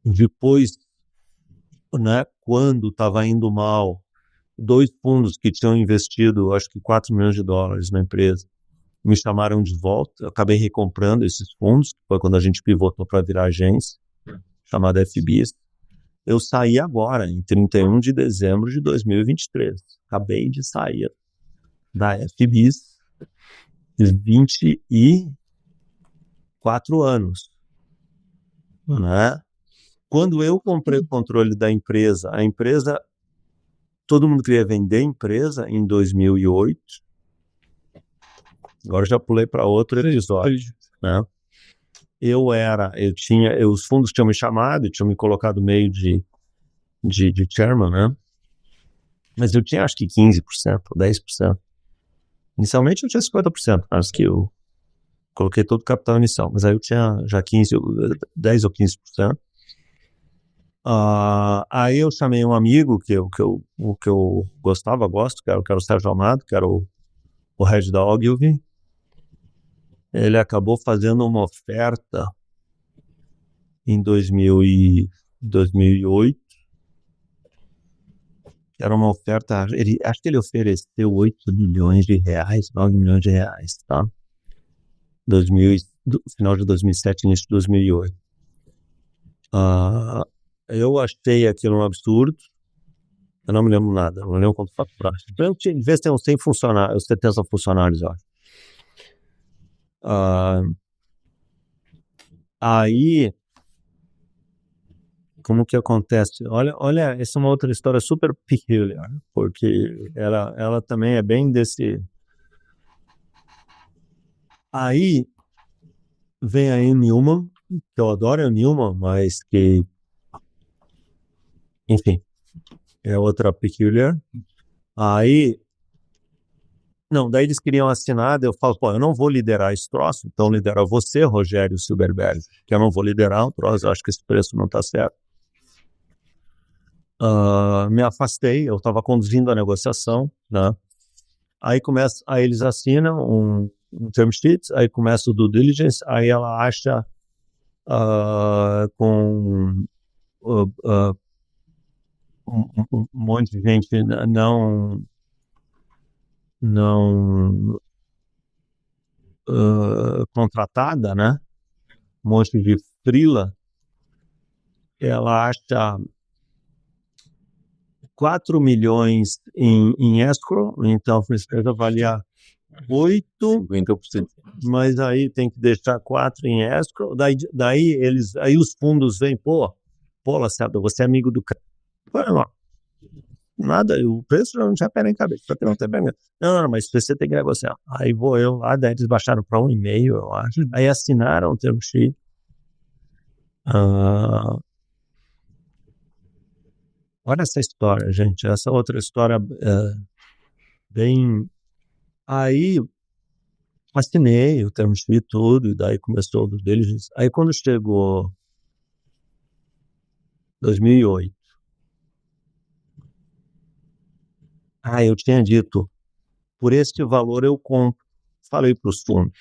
Depois, né, quando estava indo mal, 2 fundos que tinham investido, acho que $4 milhões na empresa, me chamaram de volta. Eu acabei recomprando esses fundos, que foi quando a gente pivotou para virar agência, chamada FBIS. Eu saí agora, em 31 de dezembro de 2023. Acabei de sair da FBIS, 24 anos. Né? Quando eu comprei o controle da empresa, todo mundo queria vender a empresa em 2008. Agora já pulei para outro episódio, né? Os fundos tinham me chamado, tinham me colocado meio de chairman, né? Mas eu tinha acho que 15%, 10%. Inicialmente eu tinha 50%, acho que eu coloquei todo o capital inicial, mas aí eu tinha já 10 ou 15%. Aí eu chamei um amigo que eu gosto, que era o Sérgio Amado, que era o head da Ogilvy. Ele acabou fazendo uma oferta em 2008, Era uma oferta, acho que ele ofereceu 8 milhões de reais, 9 milhões de reais, tá? Final de 2007, início de 2008. Eu achei aquilo um absurdo. Eu não me lembro nada, não lembro quanto faturar. Devia ter uns 100 funcionários, 70 funcionários, eu acho. Aí, como que acontece? Olha, essa é uma outra história super peculiar, porque ela também é bem desse... Aí, vem a Newman, que eu adoro a Newman, mas que, enfim, é outra peculiar. Aí, não, daí eles queriam assinar, daí eu falo, pô, eu não vou liderar esse troço, então lidera você, Rogério Silberberg, que eu não vou liderar um troço, eu acho que esse preço não está certo. Me afastei, eu estava conduzindo a negociação, né? Aí eles assinam um term sheet, aí começa o due diligence, aí ela acha com um monte de gente não contratada, né? Um monte de freela. Ela acha 4 milhões em escrow, então a empresa valia 8, 50%. Mas aí tem que deixar 4 em escrow, aí os fundos vêm, pô, Lacerda, você é amigo do cara. Nada, o preço não tinha pé nem cabeça, só que não tem pé. Não, mas você tem que negociar. Aí vou eu lá, daí eles baixaram para 1,5, eu acho. Aí assinaram o term sheet. Olha essa história, gente. Essa outra história bem... Aí assinei o term sheet tudo, e daí começou o diligence. Aí quando chegou 2008, eu tinha dito, por este valor eu compro. Falei para os fundos.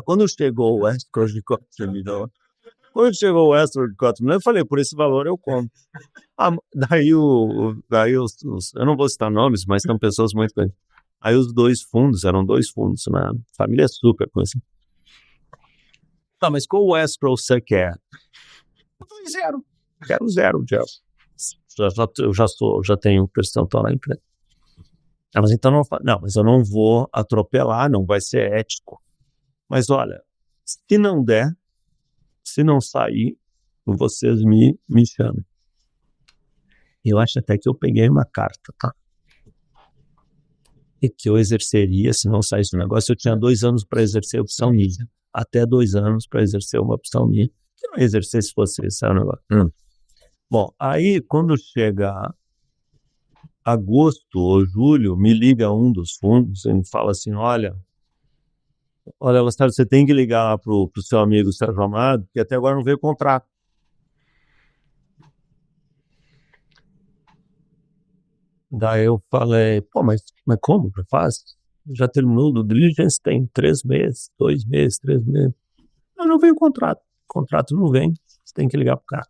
Quando chegou o escrow de 4 milhões, eu falei, por esse valor eu compro. Daí eu não vou citar nomes, mas são pessoas muito bem. Aí os eram 2 fundos, né? Família super coisa. Tá, mas qual o escrow você quer? Eu falei, 0. Quero 0, Jeff. Eu já tenho percentual na empresa. Mas então mas eu não vou atropelar, não vai ser ético. Mas olha, se não der, se não sair, vocês me chamem. Eu acho até que eu peguei uma carta, tá? E que eu exerceria, se não saísse o negócio, eu tinha 2 anos para exercer a opção minha. Até 2 anos para exercer uma opção minha. Que eu não exercer se fosse esse o negócio. Bom, aí quando chega agosto ou julho, me liga um dos fundos e me fala assim, olha, Lacerda, você tem que ligar pro seu amigo Sérgio Amado, que até agora não veio o contrato. Daí eu falei, pô, mas como que faz? Já terminou do diligence, tem 3 meses, 2 meses, 3 meses. Não veio o contrato. O contrato não vem, você tem que ligar pro cara.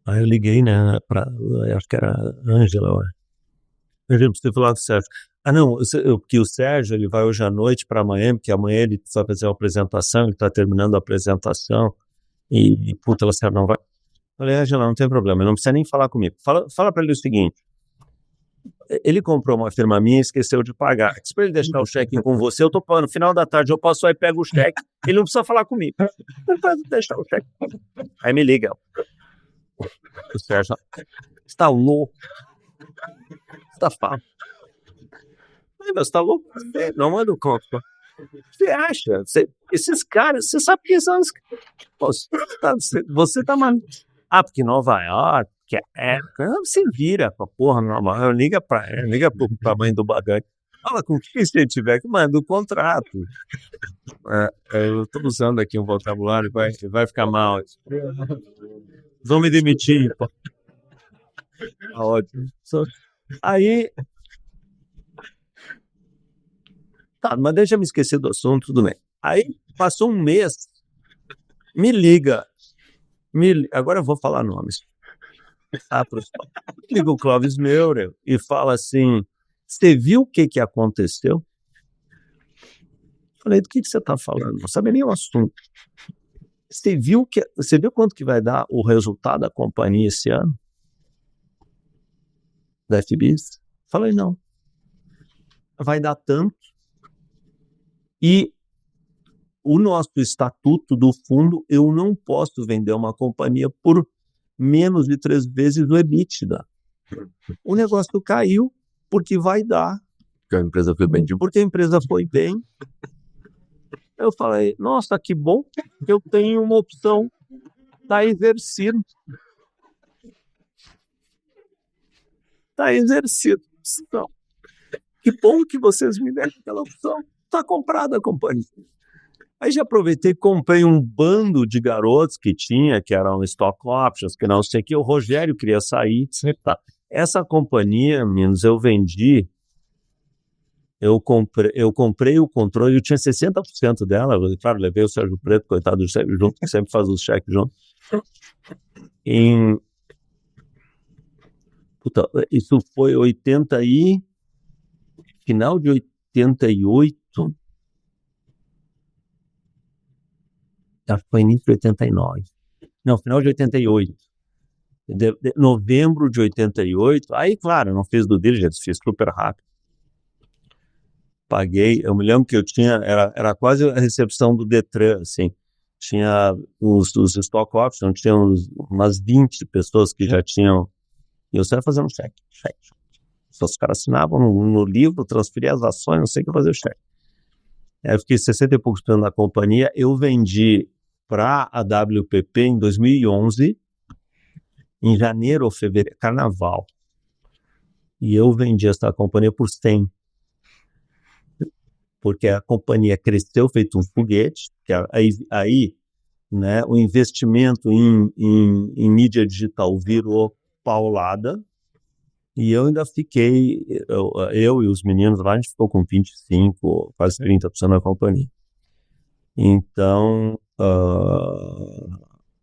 Aí eu liguei, né, acho que era Ângela, você falou do Sérgio. Não, porque o Sérgio, ele vai hoje à noite para amanhã, porque amanhã ele vai fazer uma apresentação, ele está terminando a apresentação, e puta, ela não vai. Eu falei, Ângela, não tem problema, ele não precisa nem falar comigo. Fala para ele o seguinte, ele comprou uma firma minha e esqueceu de pagar. Se para ele deixar o cheque com você, eu tô pagando, no final da tarde eu passo aí e pego o cheque, ele não precisa falar comigo. Ele pode deixar o cheque. Aí me liga. O Sérgio, você tá louco? Você tá falando? Você tá louco? Não manda o conto. Você acha? Esses caras, você sabe que são os... Você tá maluco. Porque Nova York, que você vira pra porra Nova York, liga pro tamanho do bagante. Fala com quem você tiver que manda o contrato. Eu tô usando aqui um vocabulário, vai ficar mal. Vão me demitir, pô. Ótimo. Aí... Tá, mas deixa eu me esquecer do assunto, tudo bem. Aí, passou um mês, me liga, agora eu vou falar nomes. Liga o Clóvis Meurer e fala assim, você viu o que aconteceu? Falei, do que você está falando? Não sabe nem o assunto. Você viu quanto que vai dar o resultado da companhia esse ano? Da FBIS? Falei, não. Vai dar tanto. E o nosso estatuto do fundo, eu não posso vender uma companhia por menos de 3 vezes o EBITDA. O negócio caiu porque vai dar. Porque a empresa foi bem. Porque a empresa foi bem. Eu falei, nossa, que bom que eu tenho uma opção. Está exercido. Está exercido. Então, que bom que vocês me deram aquela opção. Está comprada a companhia. Aí já aproveitei e comprei um bando de garotos que tinha, que eram stock options, que não sei o que. O Rogério queria sair. Tá. Essa companhia, meninos, eu vendi. Eu comprei o controle, eu tinha 60% dela. Claro, levei o Sérgio Preto, coitado do Sérgio junto, que sempre faz os cheques junto. Isso foi final de 88. Acho que foi início de 89. Não, final de 88. Novembro de 88. Aí, claro, eu não fiz do diligence, fiz super rápido. Paguei, eu me lembro que eu tinha, era quase a recepção do Detran, assim. Tinha os stock options, tinha umas 20 pessoas que já tinham. E eu saía fazendo cheque. Só os caras assinavam no livro, transferia as ações, não sei o que fazer o cheque. Aí eu fiquei 60 e poucos anos na companhia, eu vendi para a WPP em 2011, em janeiro ou fevereiro, carnaval. E eu vendi essa companhia por 100. Porque a companhia cresceu feito um foguete, que aí né, o investimento em mídia digital virou paulada, e eu ainda fiquei, eu e os meninos lá, a gente ficou com 25%, quase 30% da companhia. Então,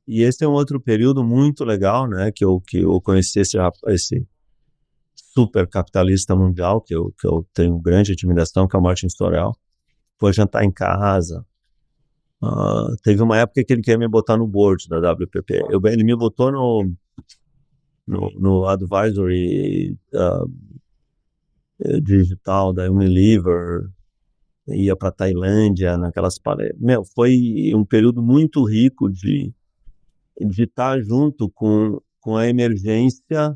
e esse é um outro período muito legal, né, que eu conheci esse super capitalista mundial, que eu tenho grande admiração, que é o Martin Sorrell. Foi jantar em casa. Teve uma época que ele queria me botar no board da WPP. Ele me botou no advisory digital da Unilever, ia para Tailândia, naquelas palestras. Foi um período muito rico de estar junto com a emergência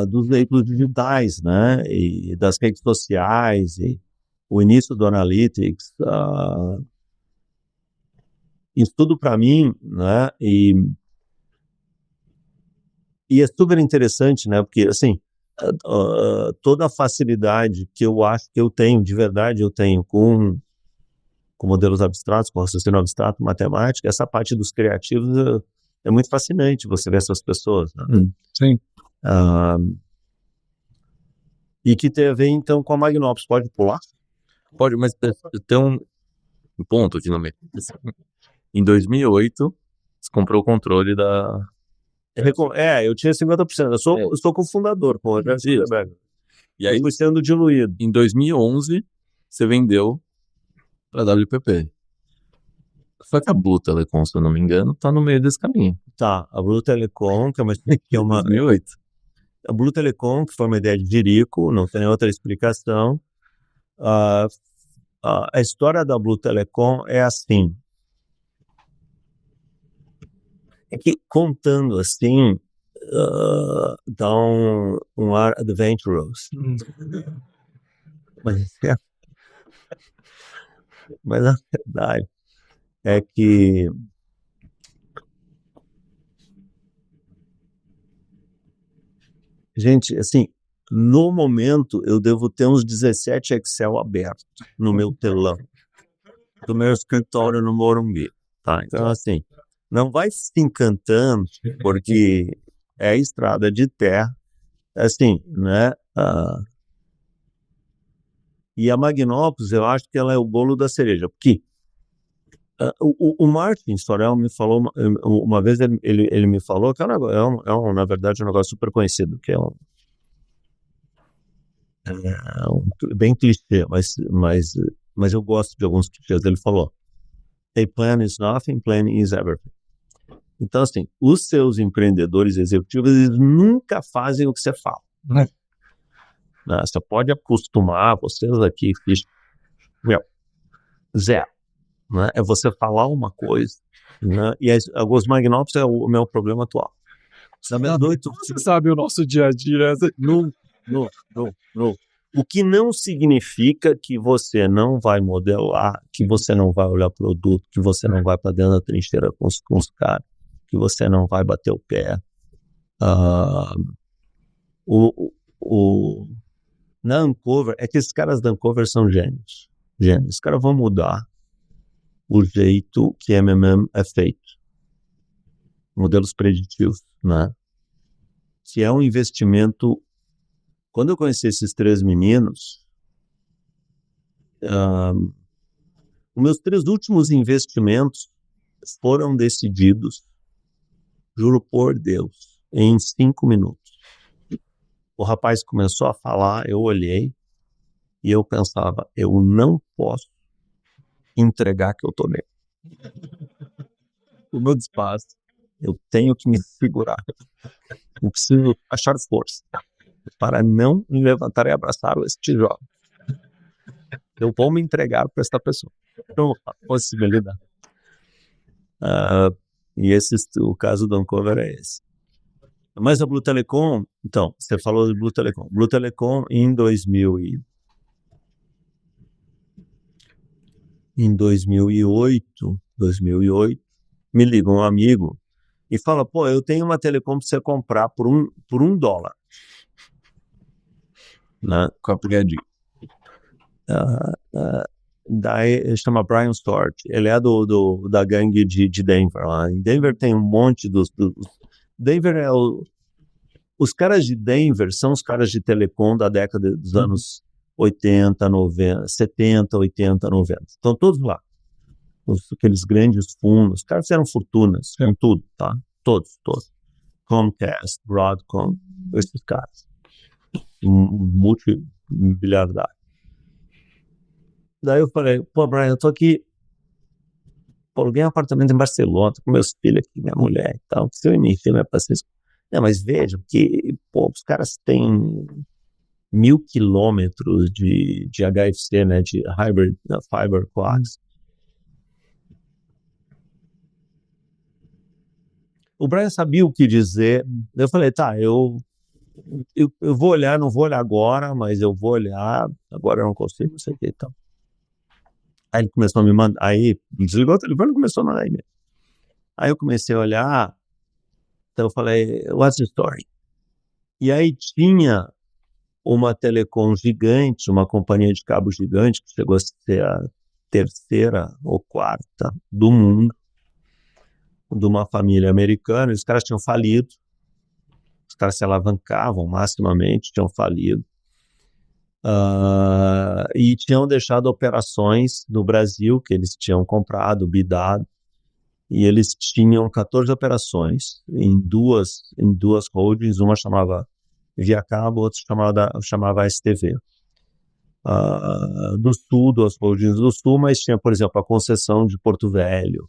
dos veículos digitais, né, e das redes sociais, e o início do Analytics, isso tudo para mim, né, e é super interessante, né, porque, assim, toda a facilidade que eu acho que eu tenho, de verdade eu tenho, com modelos abstratos, com raciocínio abstrato, matemática, essa parte dos criativos é muito fascinante você ver essas pessoas, né? Sim. E que tem a ver, então, com a Magnópolis. Pode pular? Pode, mas tem um ponto aqui no meio. Em 2008, você comprou o controle da... eu tinha 50%. Eu sou cofundador com o André Silberberg. E aí, fui sendo diluído. Em 2011, você vendeu para a WPP. Só que a Blue Telecom, se eu não me engano, tá no meio desse caminho. Tá, a Blue Telecom, que é uma... 2008. A Blue Telecom, que foi uma ideia de Jerico, não tem outra explicação. A história da Blue Telecom é assim. É que, contando assim, dá um ar adventurous. Mas a verdade é que gente, assim, no momento eu devo ter uns 17 Excel abertos no meu telão do meu escritório no Morumbi, tá? Então, assim, não vai se encantando porque é estrada de terra, assim, né? E a Magnópolis, eu acho que ela é o bolo da cereja, porque O Martin Sorrell me falou uma vez, ele me falou que na verdade um negócio super conhecido, que bem clichê, mas eu gosto de alguns clichês. Ele falou: a plan is nothing, planning is everything. Então, assim, os seus empreendedores executivos, eles nunca fazem o que você fala. Né? Você pode acostumar, vocês aqui, zero. Né? É você falar uma coisa, né? E os magnópolis é o meu problema atual. Você sabe o nosso dia a dia. Não. O que não significa que você não vai modelar, que você não vai olhar produto, que você não vai para dentro da trincheira com os caras, que você não vai bater o pé. Na Uncover, é que esses caras da Uncover são gênios. Os caras vão mudar o jeito que MMM é feito. Modelos preditivos, né? Que é um investimento. Quando eu conheci esses 3 meninos, os meus 3 últimos investimentos foram decididos, juro por Deus, em 5 minutos. O rapaz começou a falar, eu olhei e eu pensava, eu não posso entregar que eu tô bem. O meu espaço, eu tenho que me segurar. Eu preciso achar força para não me levantar e abraçar este jovem. Eu vou me entregar para esta pessoa. Então, a possibilidade. E o caso do Uncover é esse. Mas a Blue Telecom, então, você falou de Blue Telecom. Blue Telecom em 2008, me liga um amigo e fala, pô, eu tenho uma telecom para você comprar por $1. Né? Compreende? Daí ele chama Brian Stewart, ele é da gangue de Denver lá. Em Denver tem um monte Denver os caras de Denver são os caras de telecom da década dos anos 80, 90, 70, 80, 90. Estão todos lá. Aqueles grandes fundos. Os caras fizeram fortunas com tudo, tá? Todos. Comcast, Broadcom, esses caras. Multimilhardário. Daí eu falei, pô, Brian, eu tô aqui, aluguei um apartamento em Barcelona, tô com meus filhos aqui, minha mulher e tal, se eu iniciei minha paciência. Não, mas veja, que os caras têm 1.000 quilômetros de HFC, né, de Hybrid Fiber Coax. O Brian sabia o que dizer. Eu falei, tá, eu vou olhar, não vou olhar agora, mas eu vou olhar, agora eu não consigo, não sei o que e tal. Aí ele começou a me mandar, aí desligou o telefone e começou a mandar e-mail. Aí eu comecei a olhar, então eu falei, what's the story? E aí tinha uma telecom gigante, uma companhia de cabo gigante, que chegou a ser a 3ª ou 4ª do mundo, de uma família americana, e os caras tinham falido, os caras se alavancavam maximamente, tinham falido, e tinham deixado operações no Brasil, que eles tinham comprado, bidado, e eles tinham 14 operações em duas holdings, uma chamava Via Cabo, outra chamava STV. Do Sul, 2 holdings do Sul, mas tinha, por exemplo, a concessão de Porto Velho,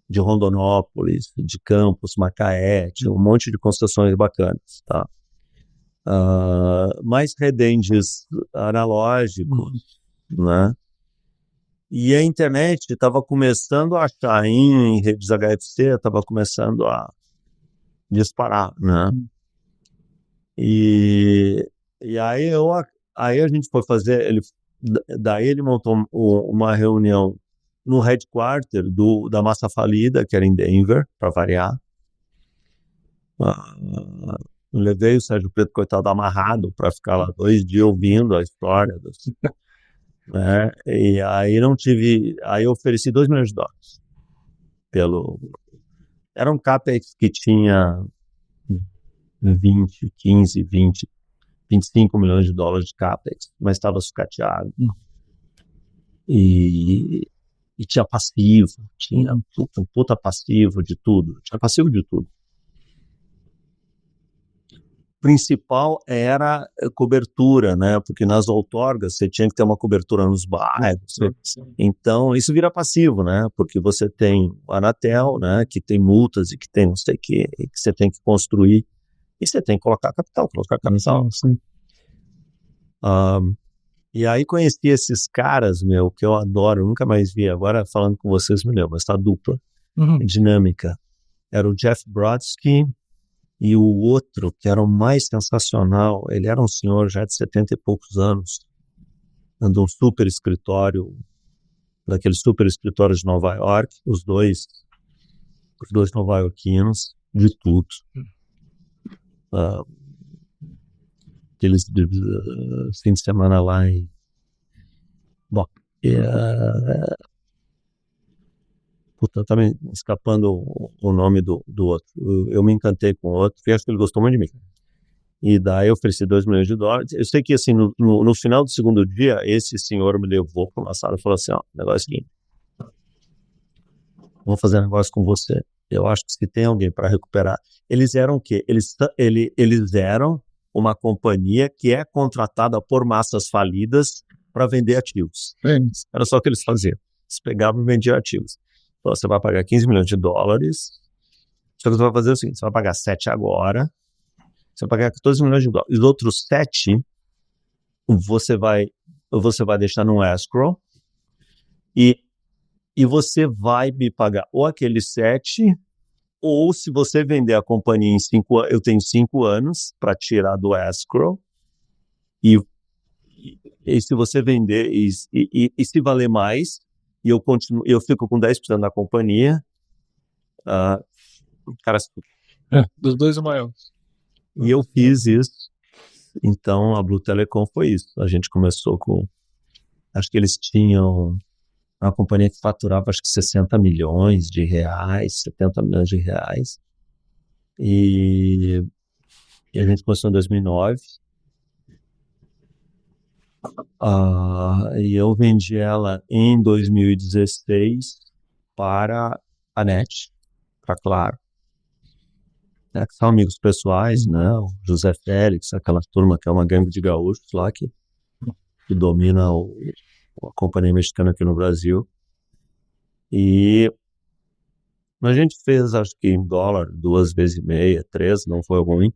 de Rondonópolis, de Campos, Macaé, tinha um monte de concessões bacanas, tá? Mais redendes analógicos, né? E a internet estava começando a achar em redes HFC, estava começando a disparar, né? E aí a gente foi fazer, daí ele montou uma reunião no headquarter da massa falida, que era em Denver, para variar. Levei o Sérgio Preto, coitado, amarrado para ficar lá 2 dias ouvindo a história. Né? E aí aí eu ofereci $2 milhões. Era um CAPEX que tinha 15, 20, $25 milhões de CAPEX, mas estava sucateado. E E tinha passivo, tinha um puta passivo de tudo. Tinha passivo de tudo. O principal era cobertura, né? Porque nas outorgas você tinha que ter uma cobertura nos bairros. Então, isso vira passivo, né? Porque você tem o Anatel, né? Que tem multas e que tem não sei o que você tem que construir. E você tem que colocar capital, sim. E aí conheci esses caras, meu, que eu adoro, eu nunca mais vi. Agora, falando com vocês, me lembro, essa dupla dinâmica. Era o Jeff Brodsky e o outro, que era o mais sensacional. Ele era um senhor já de 70 e poucos anos, de um super escritório, daqueles super escritórios de Nova York, os dois nova-iorquinos, de tudo. Aqueles fim de semana lá em... Bom, puta, tá me escapando o nome do outro. Eu me encantei com o outro, e acho que ele gostou muito de mim. E daí eu ofereci $2 milhões. Eu sei que assim, no final do segundo dia, esse senhor me levou para uma sala e falou assim, ó, negócio é o seguinte, vou fazer um negócio com você. Eu acho que se tem alguém para recuperar... Eles eram o quê? Eles eram uma companhia que é contratada por massas falidas para vender ativos. Era só o que eles faziam. Eles pegavam e vendiam ativos. Então, você vai pagar $15 milhões, só que você vai fazer o seguinte, você vai pagar 7 agora, você vai pagar $14 milhões. Os outros 7, você vai deixar num escrow, e você vai me pagar ou aqueles 7, ou se você vender a companhia em 5 anos, eu tenho 5 anos para tirar do escrow, e se você vender, e se valer mais, e eu fico com 10% da companhia, cara, dos dois o maior. E eu fiz isso. Então a Blue Telecom foi isso. A gente começou com, acho que eles tinham uma companhia que faturava acho que $60 milhões, $70 milhões. E a gente começou em 2009. E eu vendi ela em 2016 para a NET, para Claro. Que são amigos pessoais, né? O José Félix, aquela turma que é uma gangue de gaúchos lá que domina a companhia mexicana aqui no Brasil. E a gente fez, acho que em dólar, 2,5 vezes, 3, não foi ruim.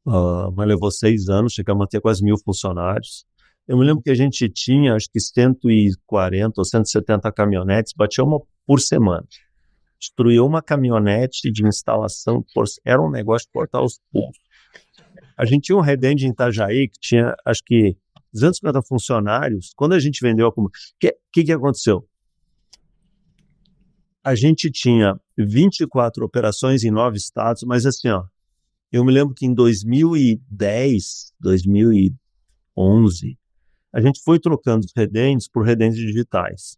Mas levou 6 anos, chegamos a ter quase 1.000 funcionários. Eu me lembro que a gente tinha, acho que 140 ou 170 caminhonetes, batia uma por semana. Destruiu uma caminhonete de instalação, era um negócio de cortar os pulsos. A gente tinha um redende em Itajaí que tinha, acho que, 250 funcionários. Quando a gente vendeu a companhia, o que aconteceu? A gente tinha 24 operações em 9 estados, mas assim, ó, eu me lembro que em 2010, 2011, a gente foi trocando os redendes por redendes digitais.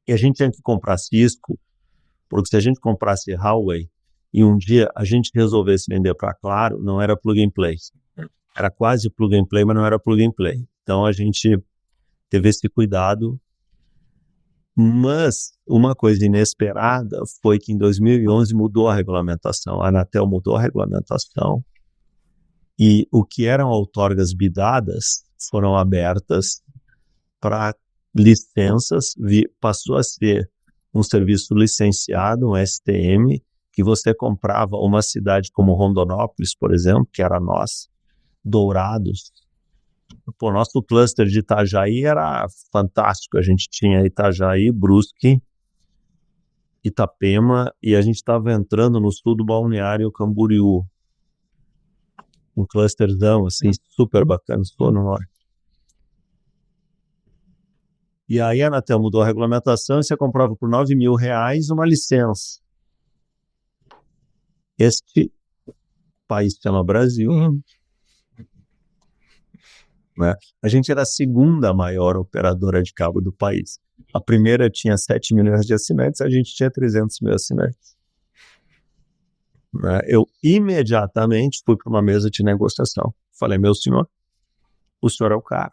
E a gente tinha que comprar Cisco, porque se a gente comprasse Huawei e um dia a gente resolvesse vender para Claro, não era plug and play. Era quase plug and play, mas não era plug and play. Então a gente teve esse cuidado. Mas uma coisa inesperada foi que em 2011 mudou a regulamentação. A Anatel mudou a regulamentação e o que eram outorgas bidadas foram abertas para licenças, passou a ser um serviço licenciado, um STM, que você comprava uma cidade como Rondonópolis, por exemplo, que era nós, Dourados. O nosso cluster de Itajaí era fantástico. A gente tinha Itajaí, Brusque, Itapema, e a gente estava entrando no sul do Balneário Camboriú. Um clusterzão, assim, super bacana, sul no norte. E aí a Anatel mudou a regulamentação e você comprava por R$9.000 uma licença. Este país se chama Brasil. Né? A gente era a segunda maior operadora de cabo do país. A primeira tinha 7 milhões de assinantes, a gente tinha 300 mil assinantes. Né? Eu imediatamente fui para uma mesa de negociação. Falei, meu senhor, o senhor é o cara.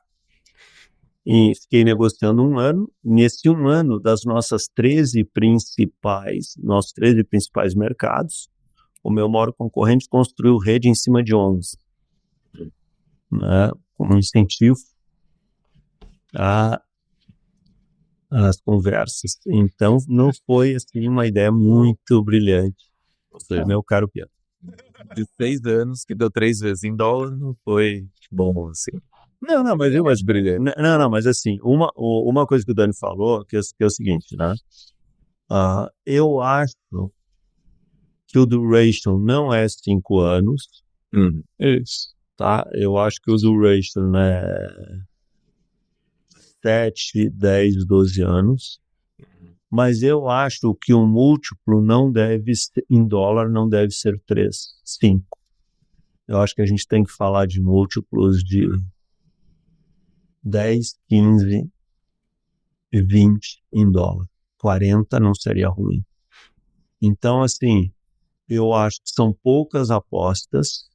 E fiquei negociando 1 ano. Nesse 1 ano, nossos 13 principais mercados, o meu maior concorrente construiu rede em cima de 11, né, como incentivo às conversas. Então, não foi assim uma ideia muito brilhante, meu caro Pietro. De 6 anos, que deu 3 vezes em dólar, não foi bom, assim. Não, mas eu Mais brilhante. Não, mas assim, uma coisa que o Dani falou, que é o seguinte, né? Eu acho que o duration não é 5 anos, Isso. tá? Eu acho que o duration é 7, 10, 12 anos, mas eu acho que o múltiplo não deve ser, em dólar, não deve ser 3, 5. Eu acho que a gente tem que falar de múltiplos de 10, 15 e 20 em dólar. 40 não seria ruim. Então, assim, eu acho que são poucas apostas,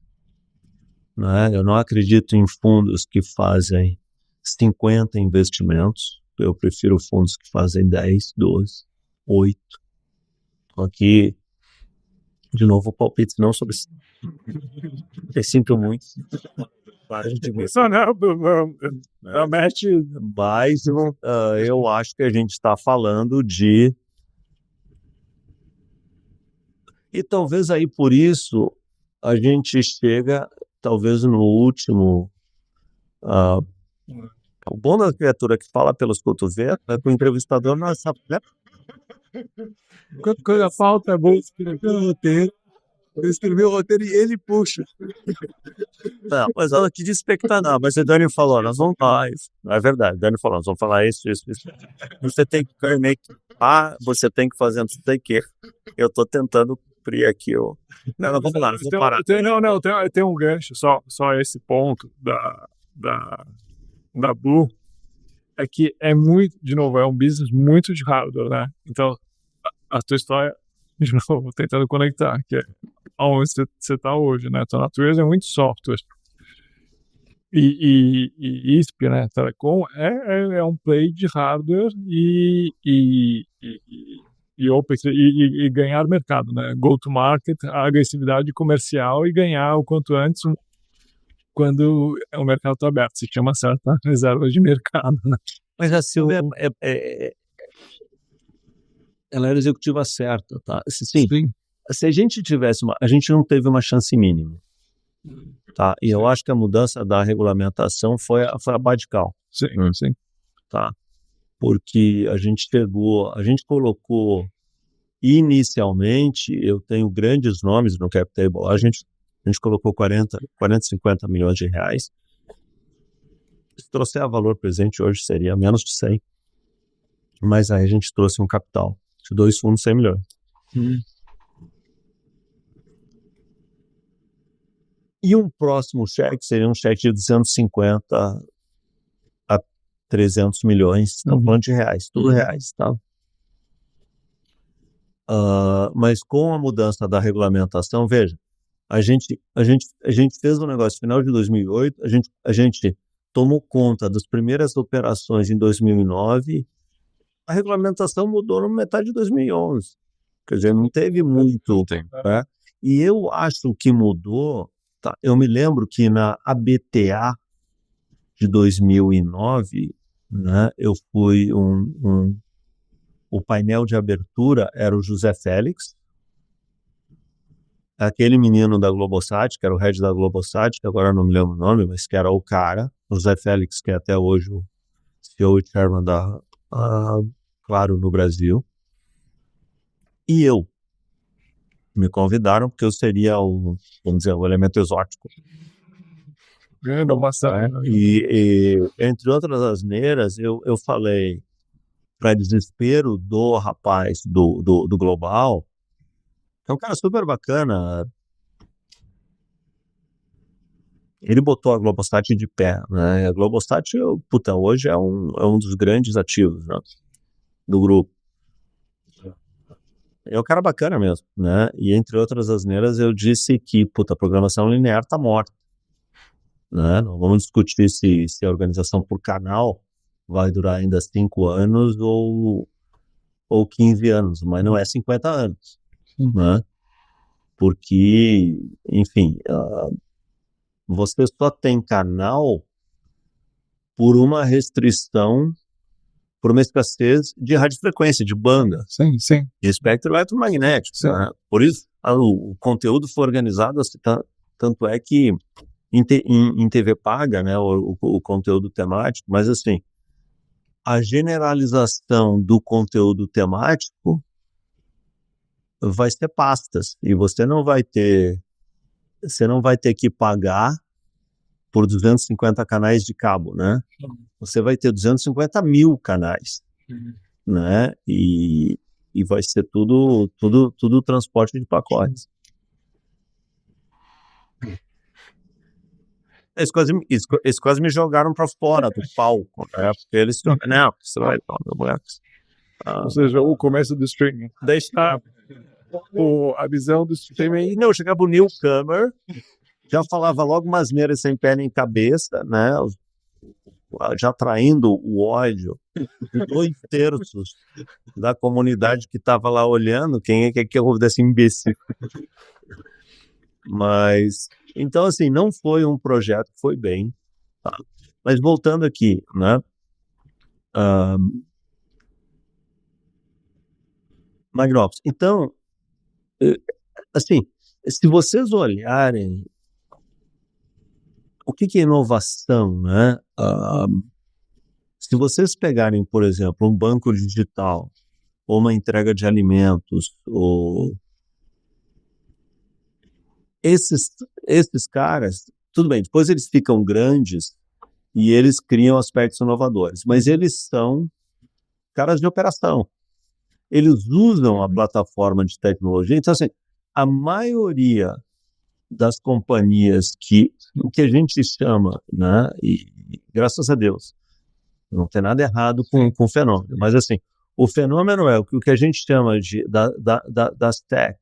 né? Eu não acredito em fundos que fazem 50 investimentos. Eu prefiro fundos que fazem 10, 12, 8. Aqui, de novo, palpite não sobre... Eu sinto muito. Não, mete. Mas eu acho que a gente está falando de... E talvez aí por isso a gente chega, talvez no último... o bom da criatura que fala pelos cotovelos é que o entrevistador não sabe... Quanta coisa falta, é bom escrever o roteiro. Eu escrevi o roteiro e ele puxa. Não, mas ela que de expectativa. Mas o Dani falou, nós vamos falar isso. Não é verdade, o Dani falou, nós vamos falar isso. Você tem que você tem que fazer, não sei o que. Eu tô tentando cumprir aqui o... Não, vamos lá, vamos parar. Tem um gancho, só esse ponto da Blue, é que é muito, de novo, é um business muito de hardware, né? Então, a tua história, de novo, tentando conectar, que é onde você está hoje, né? Tua natureza é muito software. E ISP, né? Telecom, é um play de hardware e OPEX e ganhar mercado, né? Go to market, a agressividade comercial e ganhar o quanto antes quando o mercado está aberto. Se chama certa reserva de mercado, né? Mas a Silvia ela era a executiva certa, tá? Sim. Se a gente tivesse a gente não teve uma chance mínima, tá? E eu acho que a mudança da regulamentação foi a radical. Sim. Tá? Porque a gente colocou inicialmente, eu tenho grandes nomes no cap table, a gente colocou 40, 50 milhões de reais. Se trouxer a valor presente hoje seria menos de 100. Mas aí a gente trouxe um capital de 2 fundos 100 milhões. E um próximo cheque seria um cheque de 250 a 300 milhões. Estamos falando de reais, tudo reais, tá? Mas com a mudança da regulamentação, veja, a gente fez um negócio no final de 2008, a gente tomou conta das primeiras operações em 2009, a regulamentação mudou na metade de 2011. Quer dizer, não teve muito. Né? E eu acho que mudou. Tá? Eu me lembro que na ABTA de 2009, né, eu fui o painel de abertura era o José Félix, aquele menino da Globosat, que era o head da Globosat, que agora não me lembro o nome, mas que era o cara, o José Félix, que é até hoje o CEO e chairman da Claro no Brasil. E eu. Me convidaram porque eu seria vamos dizer, o elemento exótico. E entre outras asneiras, eu falei, para desespero do rapaz do Global, que é um cara super bacana, ele botou a Globosat de pé, né? A Globosat, hoje é um dos grandes ativos, né, do grupo. É um cara bacana mesmo, né? E entre outras asneiras, eu disse que, a programação linear tá morta, né? Não vamos discutir se a organização por canal vai durar ainda 5 anos ou 15 anos, mas não é 50 anos, né? Porque, enfim, você só tem canal por uma restrição, por uma escassez de radiofrequência, de banda, Sim, sim. de espectro eletromagnético, Sim. né? Por isso, o conteúdo foi organizado assim, tanto é que em TV paga, né, o conteúdo temático, mas assim, a generalização do conteúdo temático vai ser pastas, e você não vai ter que pagar por 250 canais de cabo, né? Você vai ter 250 mil canais, né? E vai ser tudo transporte de pacotes. Eles quase me jogaram para fora do palco, né? Porque eles não, você vai Ou seja, o comércio do streaming. deixar A visão do streaming. não, chegava o newcomer, já falava logo umas neiras sem pé nem cabeça, né? Já traindo o ódio de 2/3 da comunidade que estava lá olhando, quem é que ouve desse imbecil? Mas, então assim, não foi um projeto que foi bem, tá? Mas voltando aqui, né? Magnópolis. Então, assim, se vocês olharem o que é inovação, né? Se vocês pegarem, por exemplo, um banco digital, ou uma entrega de alimentos, ou esses caras, tudo bem, depois eles ficam grandes e eles criam aspectos inovadores, mas eles são caras de operação. Eles usam a plataforma de tecnologia. Então, assim, a maioria das companhias o que a gente chama, né, e graças a Deus, não tem nada errado com o fenômeno, mas assim, o fenômeno é o que a gente chama das tech,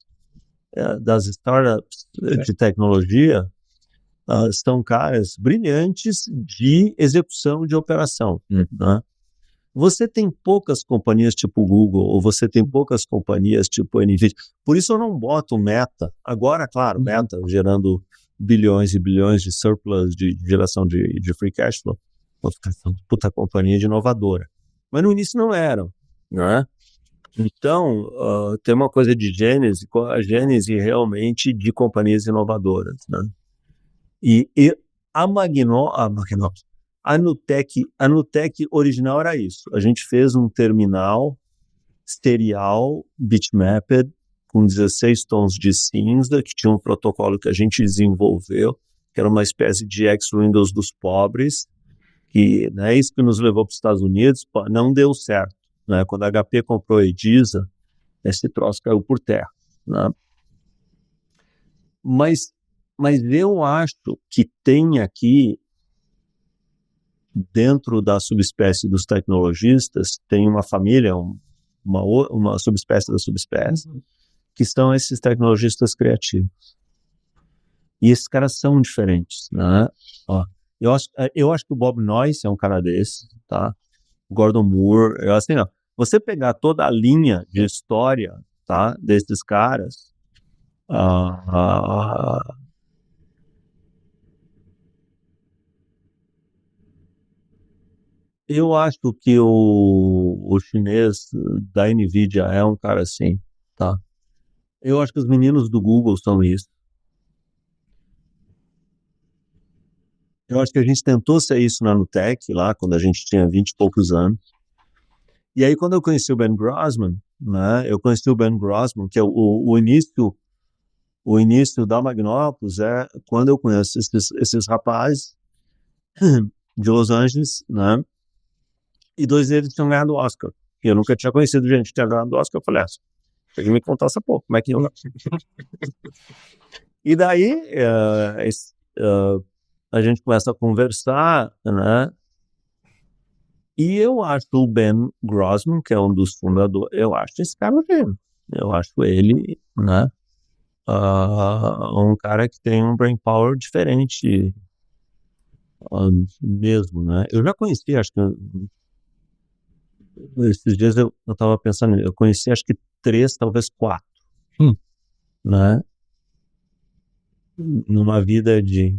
das startups de tecnologia, são caras brilhantes de execução de operação, né? Você tem poucas companhias tipo Google, ou você tem poucas companhias tipo NVIDIA. Por isso eu não boto Meta. Agora, claro, Meta gerando bilhões e bilhões de surplus de geração de free cash flow. Puta companhia de inovadora. Mas no início não eram, né? Então, tem uma coisa de gênese, a gênese realmente de companhias inovadoras, né? E a Magnópolis, a Nutec original era isso. A gente fez um terminal serial bitmapped com 16 tons de cinza, que tinha um protocolo que a gente desenvolveu, que era uma espécie de ex-Windows dos pobres, que, né, isso que nos levou para os Estados Unidos, não deu certo, né? Quando a HP comprou a Ediza, esse troço caiu por terra, né? Mas eu acho que tem aqui, dentro da subespécie dos tecnologistas, tem uma família, uma subespécie da subespécie, que são esses tecnologistas criativos. E esses caras são diferentes, né? Eu acho que o Bob Noyce é um cara desse, tá? Gordon Moore, assim, não. Você pegar toda a linha de história, tá, desses caras, eu acho que o chinês da NVIDIA é um cara assim, tá? Eu acho que os meninos do Google são isso. Eu acho que a gente tentou ser isso na Nutec, lá, quando a gente tinha 20 e poucos anos. E aí, quando eu conheci o Ben Grossman, né, que é o início da Magnópolis, é quando eu conheço esses rapazes de Los Angeles, né, e 2 deles tinham ganhado o Oscar. E eu nunca tinha conhecido gente que tinha ganhado o Oscar. Eu falei, tem que me contar essa porra, como é que eu... E daí, a gente começa a conversar, né? E eu acho o Ben Grossman, que é um dos fundadores, eu acho esse cara gênio. Eu acho ele, né? Um cara que tem um brain power diferente mesmo, né? Eu já conheci, acho que esses dias eu estava pensando, eu conheci acho que 3, talvez 4, né? Numa vida de...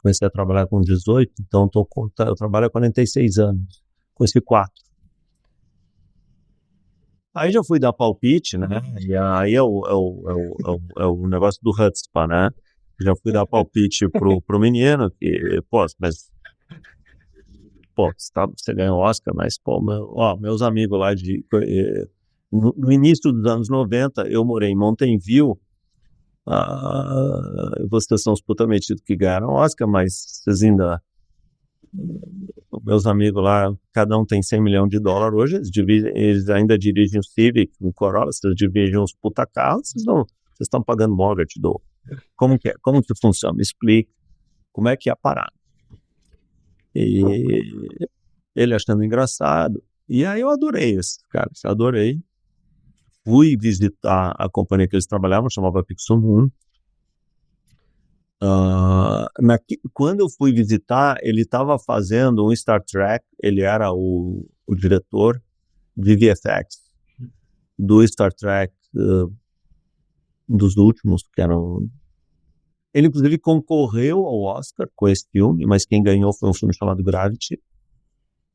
comecei a trabalhar com 18, então eu trabalho há 46 anos. Conheci 4. Aí já fui dar palpite, né? E aí é o negócio do Hutzpah, né? Já fui dar palpite pro menino, que, você ganhou o Oscar, mas, meus amigos lá no início dos anos 90, eu morei em Mountain View. Vocês são os puta metidos que ganharam o Oscar, mas vocês ainda... Meus amigos lá, cada um tem $100 milhões hoje, eles ainda dirigem o Civic, o Corolla, vocês dirigem uns puta carros, vocês estão pagando mortgage do... Como que funciona? Me explica. Como é que é a parada? E ele achando engraçado. E aí eu adorei esses caras, adorei. Fui visitar a companhia que eles trabalhavam, chamava Pixel. Quando eu fui visitar, ele estava fazendo um Star Trek, ele era o diretor de VFX do Star Trek, dos últimos, que eram... Ele, inclusive, concorreu ao Oscar com esse filme, mas quem ganhou foi um filme chamado Gravity,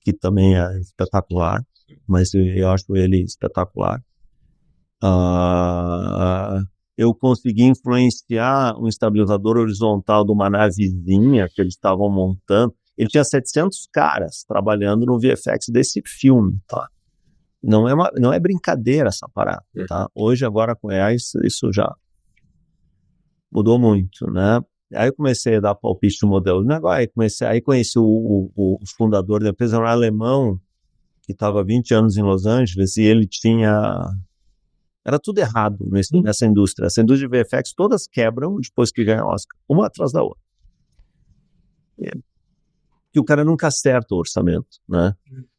que também é espetacular, mas eu acho ele espetacular. Eu consegui influenciar um estabilizador horizontal de uma navezinha que eles estavam montando. Ele tinha 700 caras trabalhando no VFX desse filme, tá? Não é brincadeira essa parada, tá? Hoje, agora com AI, isso já mudou muito, né? Aí eu comecei a dar palpite no modelo de negócio, aí conheci o fundador da empresa, um alemão que estava 20 anos em Los Angeles, e ele tinha... Era tudo errado nessa indústria. Essa indústria de VFX, todas quebram depois que ganham Oscar, uma atrás da outra. E o cara nunca acerta o orçamento, né?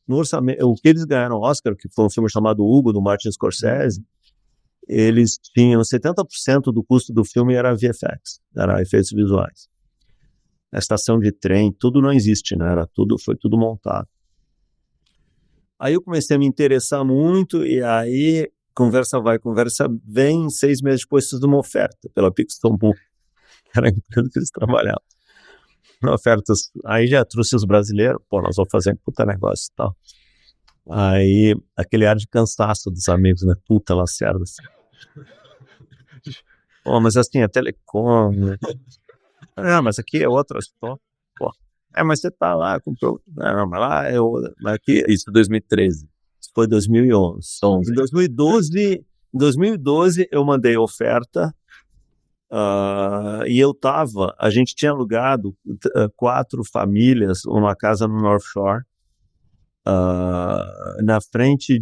No orçamento, o que eles ganharam Oscar, que foi um filme chamado Hugo, do Martin Scorsese, eles tinham 70% do custo do filme era VFX, era efeitos visuais. A estação de trem, tudo não existe, né? Foi tudo montado. Aí eu comecei a me interessar muito, e aí conversa vai, conversa vem, 6 meses depois fiz uma oferta pela Pixel, que era a empresa que eles trabalhavam. Ofertas, aí já trouxe os brasileiros, nós vamos fazer um puta negócio e tal. Aí, aquele ar de cansaço dos amigos, né? Puta Lacerda. Assim. Mas assim, é telecom. Né? Mas aqui é outra história. Mas você tá lá, comprou. Não, mas lá é outra. Mas aqui, isso, 2013. Isso foi 2011. Então, em 2012, eu mandei oferta. E a gente tinha alugado 4 famílias, uma casa no North Shore. Na frente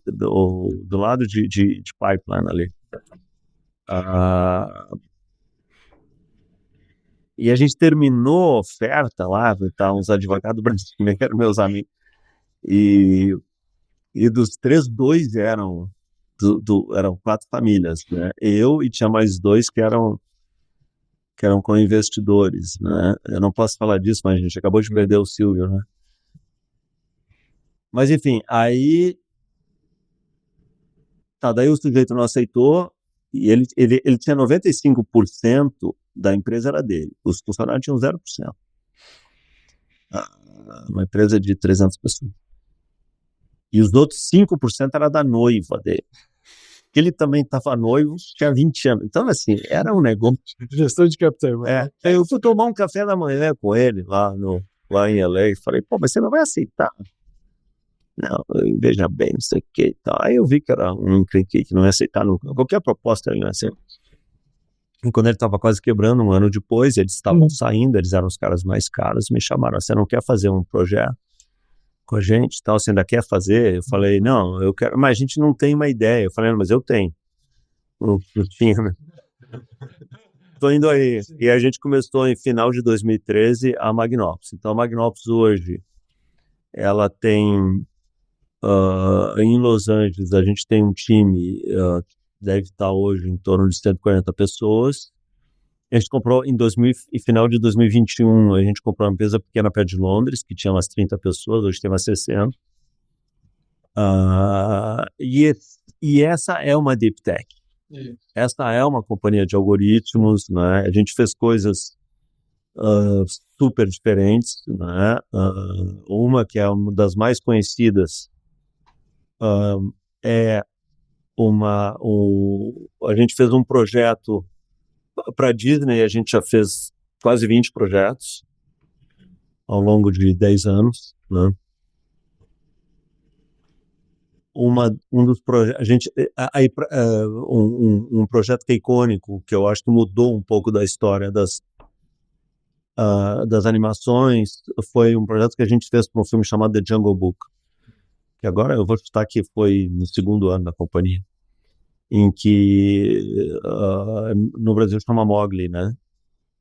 do lado de Pipeline ali. E a gente terminou a oferta lá, tá, uns advogados brasileiros, meus amigos, e dos 3, 2 eram 4 famílias, né? Eu e tinha mais 2 que eram com investidores, né? Eu não posso falar disso, mas a gente acabou de perder o Silvio, né? Mas, enfim, aí... daí o sujeito não aceitou, e ele tinha 95% da empresa era dele. Os funcionários tinham 0%. Uma empresa de 300 pessoas. E os outros 5% era da noiva dele. Ele também estava noivo, tinha 20 anos. Então, assim, era um negócio... Gestão de capital. Eu fui tomar um café da manhã com ele lá em LA e falei, mas você não vai aceitar? Não, veja bem, não sei o que e tal. Aí eu vi que era um encrenque que não ia aceitar nunca. Qualquer proposta ele não ia aceitar. E quando ele estava quase quebrando, um ano depois, eles estavam saindo, eles eram os caras mais caros, me chamaram, você não quer fazer um projeto com a gente, tal, você ainda quer fazer? Eu falei, não, eu quero, mas a gente não tem uma ideia. Eu falei, não, mas eu tenho. Não tinha, né? Tô indo aí. E a gente começou em final de 2013 a Magnopus. Então a Magnopus hoje, ela tem... em Los Angeles, a gente tem um time que deve estar hoje em torno de 140 pessoas. A gente comprou em final de 2021, a gente comprou uma empresa pequena perto de Londres, que tinha umas 30 pessoas, hoje tem umas 60. E essa é uma deep tech. Essa é uma companhia de algoritmos, né? A gente fez coisas super diferentes, né? Uma que é uma das mais conhecidas é a gente fez um projeto para a Disney. A gente já fez quase 20 projetos ao longo de 10 anos, né? Um dos projetos, um projeto que é icônico, que eu acho que mudou um pouco da história das animações, foi um projeto que a gente fez para um filme chamado The Jungle Book, que agora eu vou chutar que foi no 2º ano da companhia, em que no Brasil chama Mowgli, né?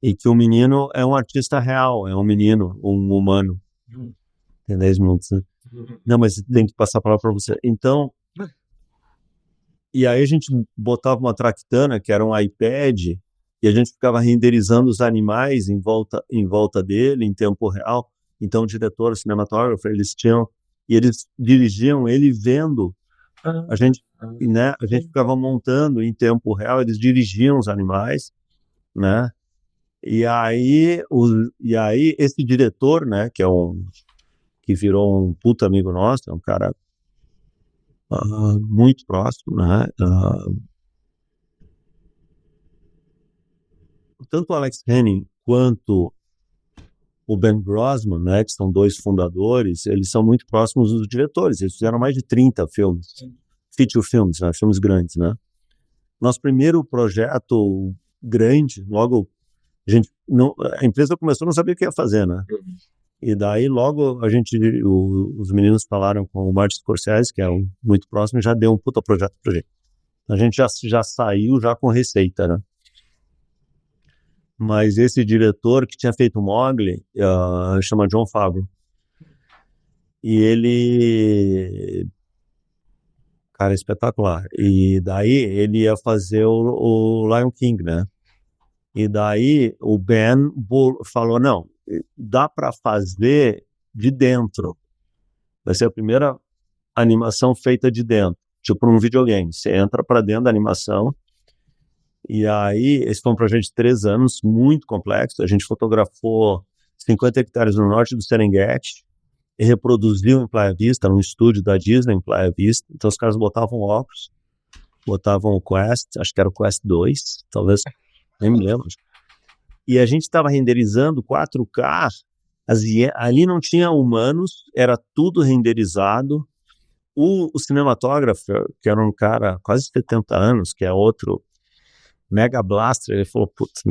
E que o menino é um artista real, é um menino, um humano. Tem 10 minutos, né? Não, mas tem que passar a palavra para você. Então, e aí a gente botava uma Tractana, que era um iPad, e a gente ficava renderizando os animais em volta dele, em tempo real. Então, o diretor, o cinematógrafo, eles dirigiam ele vendo. A gente, né, a gente ficava montando em tempo real, eles dirigiam os animais, né? E aí esse diretor, né, que virou um puta amigo nosso, é um cara muito próximo, né? Tanto o Alex Henning quanto o Ben Grossman, né, que são 2 fundadores, eles são muito próximos dos diretores. Eles fizeram mais de 30 filmes, feature films, né, filmes grandes, né? Nosso primeiro projeto grande, logo a empresa começou a não saber o que ia fazer, né? E daí logo os meninos falaram com o Martin Scorsese, que é muito próximo, e já deu um puta projeto pra gente. A gente já saiu já com receita, né? Mas esse diretor que tinha feito o Mowgli chama Jon Favreau. E ele... Cara, espetacular. E daí ele ia fazer o Lion King, né? E daí o Ben falou, não, dá para fazer de dentro. Vai ser a primeira animação feita de dentro, tipo um videogame. Você entra para dentro da animação. E aí, esse foi um projeto de 3 anos, muito complexo. A gente fotografou 50 hectares no norte do Serengeti e reproduziu em Playa Vista, num estúdio da Disney em Playa Vista. Então os caras botavam óculos, botavam o Quest, acho que era o Quest 2, talvez, nem me lembro. E a gente estava renderizando 4K, ali não tinha humanos, era tudo renderizado. O cinematógrafo, que era um cara quase 70 anos, que é outro Mega Blaster, ele falou, putz,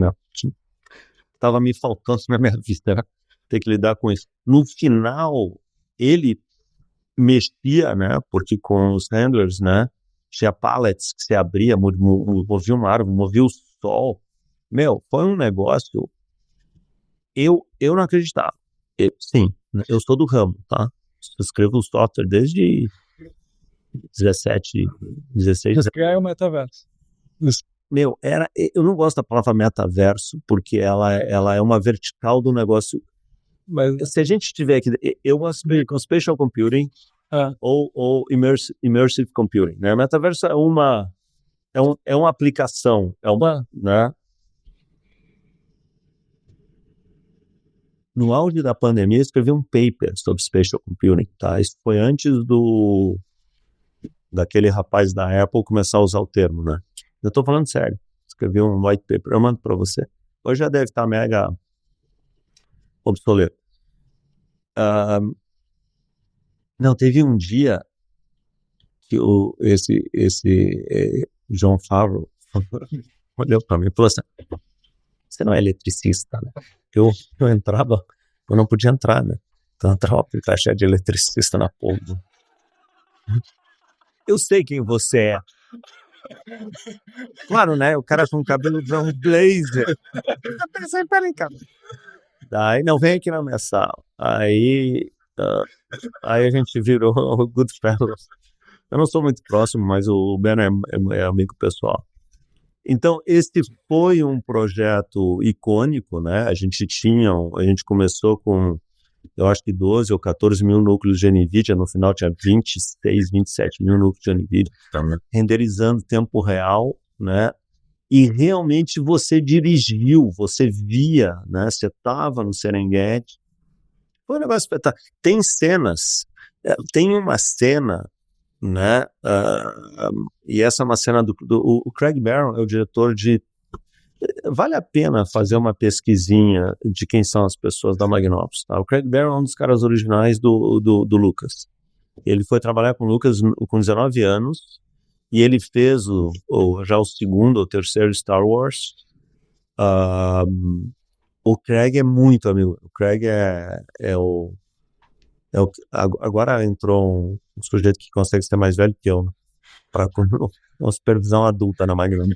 tava me faltando na minha vida, né? Ter que lidar com isso. No final, ele mexia, né, porque com os handlers, né, tinha pallets que se abria, movia uma árvore, movia o sol. Foi um negócio, eu não acreditava. Sim, eu sou do ramo, tá? Eu escrevo software desde 17, 16 anos. Criar o metaverso. Eu não gosto da palavra metaverso, porque ela é uma vertical do negócio. Mas se a gente tiver aqui, eu gosto com spatial computing ou immersive computing, né? Metaverso é uma aplicação, né? No auge da pandemia, eu escrevi um paper sobre spatial computing, tá? Isso foi antes daquele rapaz da Apple começar a usar o termo, né? Eu tô falando sério. Escrevi um white paper, eu mando para você. Hoje já deve estar mega obsoleto. Não, teve um dia que esse Jon Favreau olhou para mim e falou assim, você não é eletricista, né? Eu entrava, eu não podia entrar, né? Então entrava com caixa de eletricista na porra. Eu sei quem você é. Claro, né? O cara com o cabelo de um blazer. Peraí, cara. Daí, não, vem aqui na minha sala. Aí a gente virou o Goodfellas. Eu não sou muito próximo, mas o Ben é amigo pessoal. Então, esse foi um projeto icônico, né? A gente começou com, eu acho que 12 ou 14 mil núcleos de NVIDIA, no final tinha 26, 27 mil núcleos de NVIDIA, renderizando tempo real, né? E realmente você dirigiu, você via, né? Você estava no Serengeti. Foi um negócio espetacular. Tem cenas, tem uma cena, né? E essa é uma cena o Craig Barron é o diretor de... Vale a pena fazer uma pesquisinha de quem são as pessoas da Magnopus, tá? O Craig Barron é um dos caras originais do Lucas. Ele foi trabalhar com o Lucas com 19 anos, e ele fez já o segundo ou terceiro Star Wars. O Craig é muito amigo. O Craig agora entrou um sujeito que consegue ser mais velho que eu, né? Para uma supervisão adulta na Magnopus.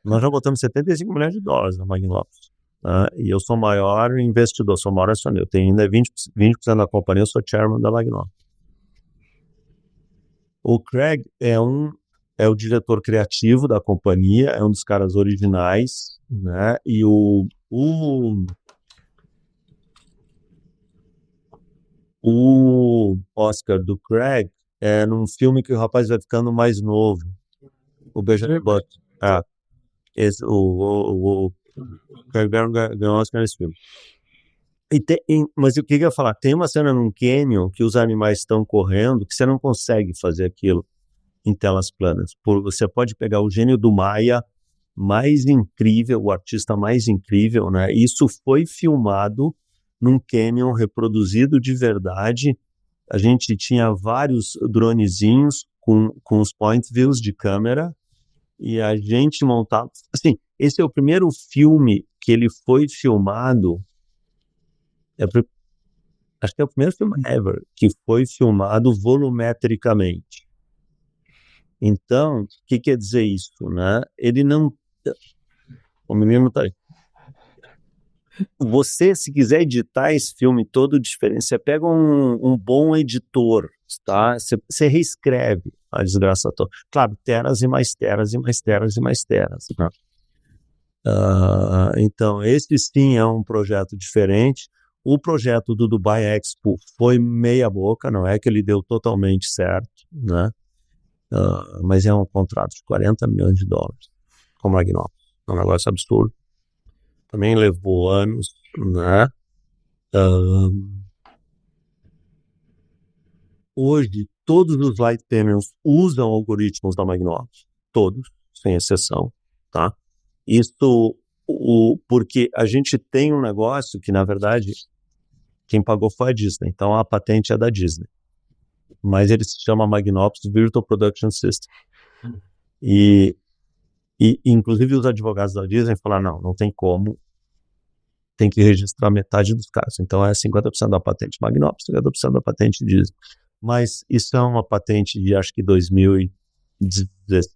Nós já botamos $75 milhões na Magnopus, né? E eu sou o maior investidor, sou o maior acionista. Eu tenho ainda 20% da companhia, eu sou chairman da Magnopus. O Craig é o diretor criativo da companhia, é um dos caras originais, né? E o Oscar do Craig é num filme que o rapaz vai ficando mais novo, o Benjamin Button. O Craig Barron ganhou Oscar nesse filme. Mas o que eu ia falar? Tem uma cena num canyon que os animais estão correndo, que você não consegue fazer aquilo em telas planas. Você pode pegar o gênio do Maia mais incrível, o artista mais incrível, né? Isso foi filmado num canyon reproduzido de verdade. A gente tinha vários dronezinhos com os point views de câmera e a gente montava... Assim, esse é o primeiro filme que ele foi filmado... Acho que é o primeiro filme ever que foi filmado volumetricamente. Então, o que quer dizer isso, né? Ele não... O menino tá aí. Você, se quiser editar esse filme todo diferente, você pega um bom editor, tá? Você reescreve a desgraça toda. Claro, teras e mais teras e mais teras e mais teras, né? Então, esse sim é um projeto diferente. O projeto do Dubai Expo foi meia boca, não é que ele deu totalmente certo, né? Mas é um contrato de $40 milhões com Magnopus. É um negócio absurdo. Também levou anos, né? Hoje, todos os light panels usam algoritmos da Magnopus. Todos, sem exceção, tá? Isso porque a gente tem um negócio que, na verdade, quem pagou foi a Disney. Então, a patente é da Disney. Mas ele se chama Magnopus Virtual Production System. E inclusive, os advogados da Disney falaram, não tem como, tem que registrar metade dos casos. Então, é 50% da patente Magnopus, 50% da patente Disney. Mas isso é uma patente de, acho que 2017,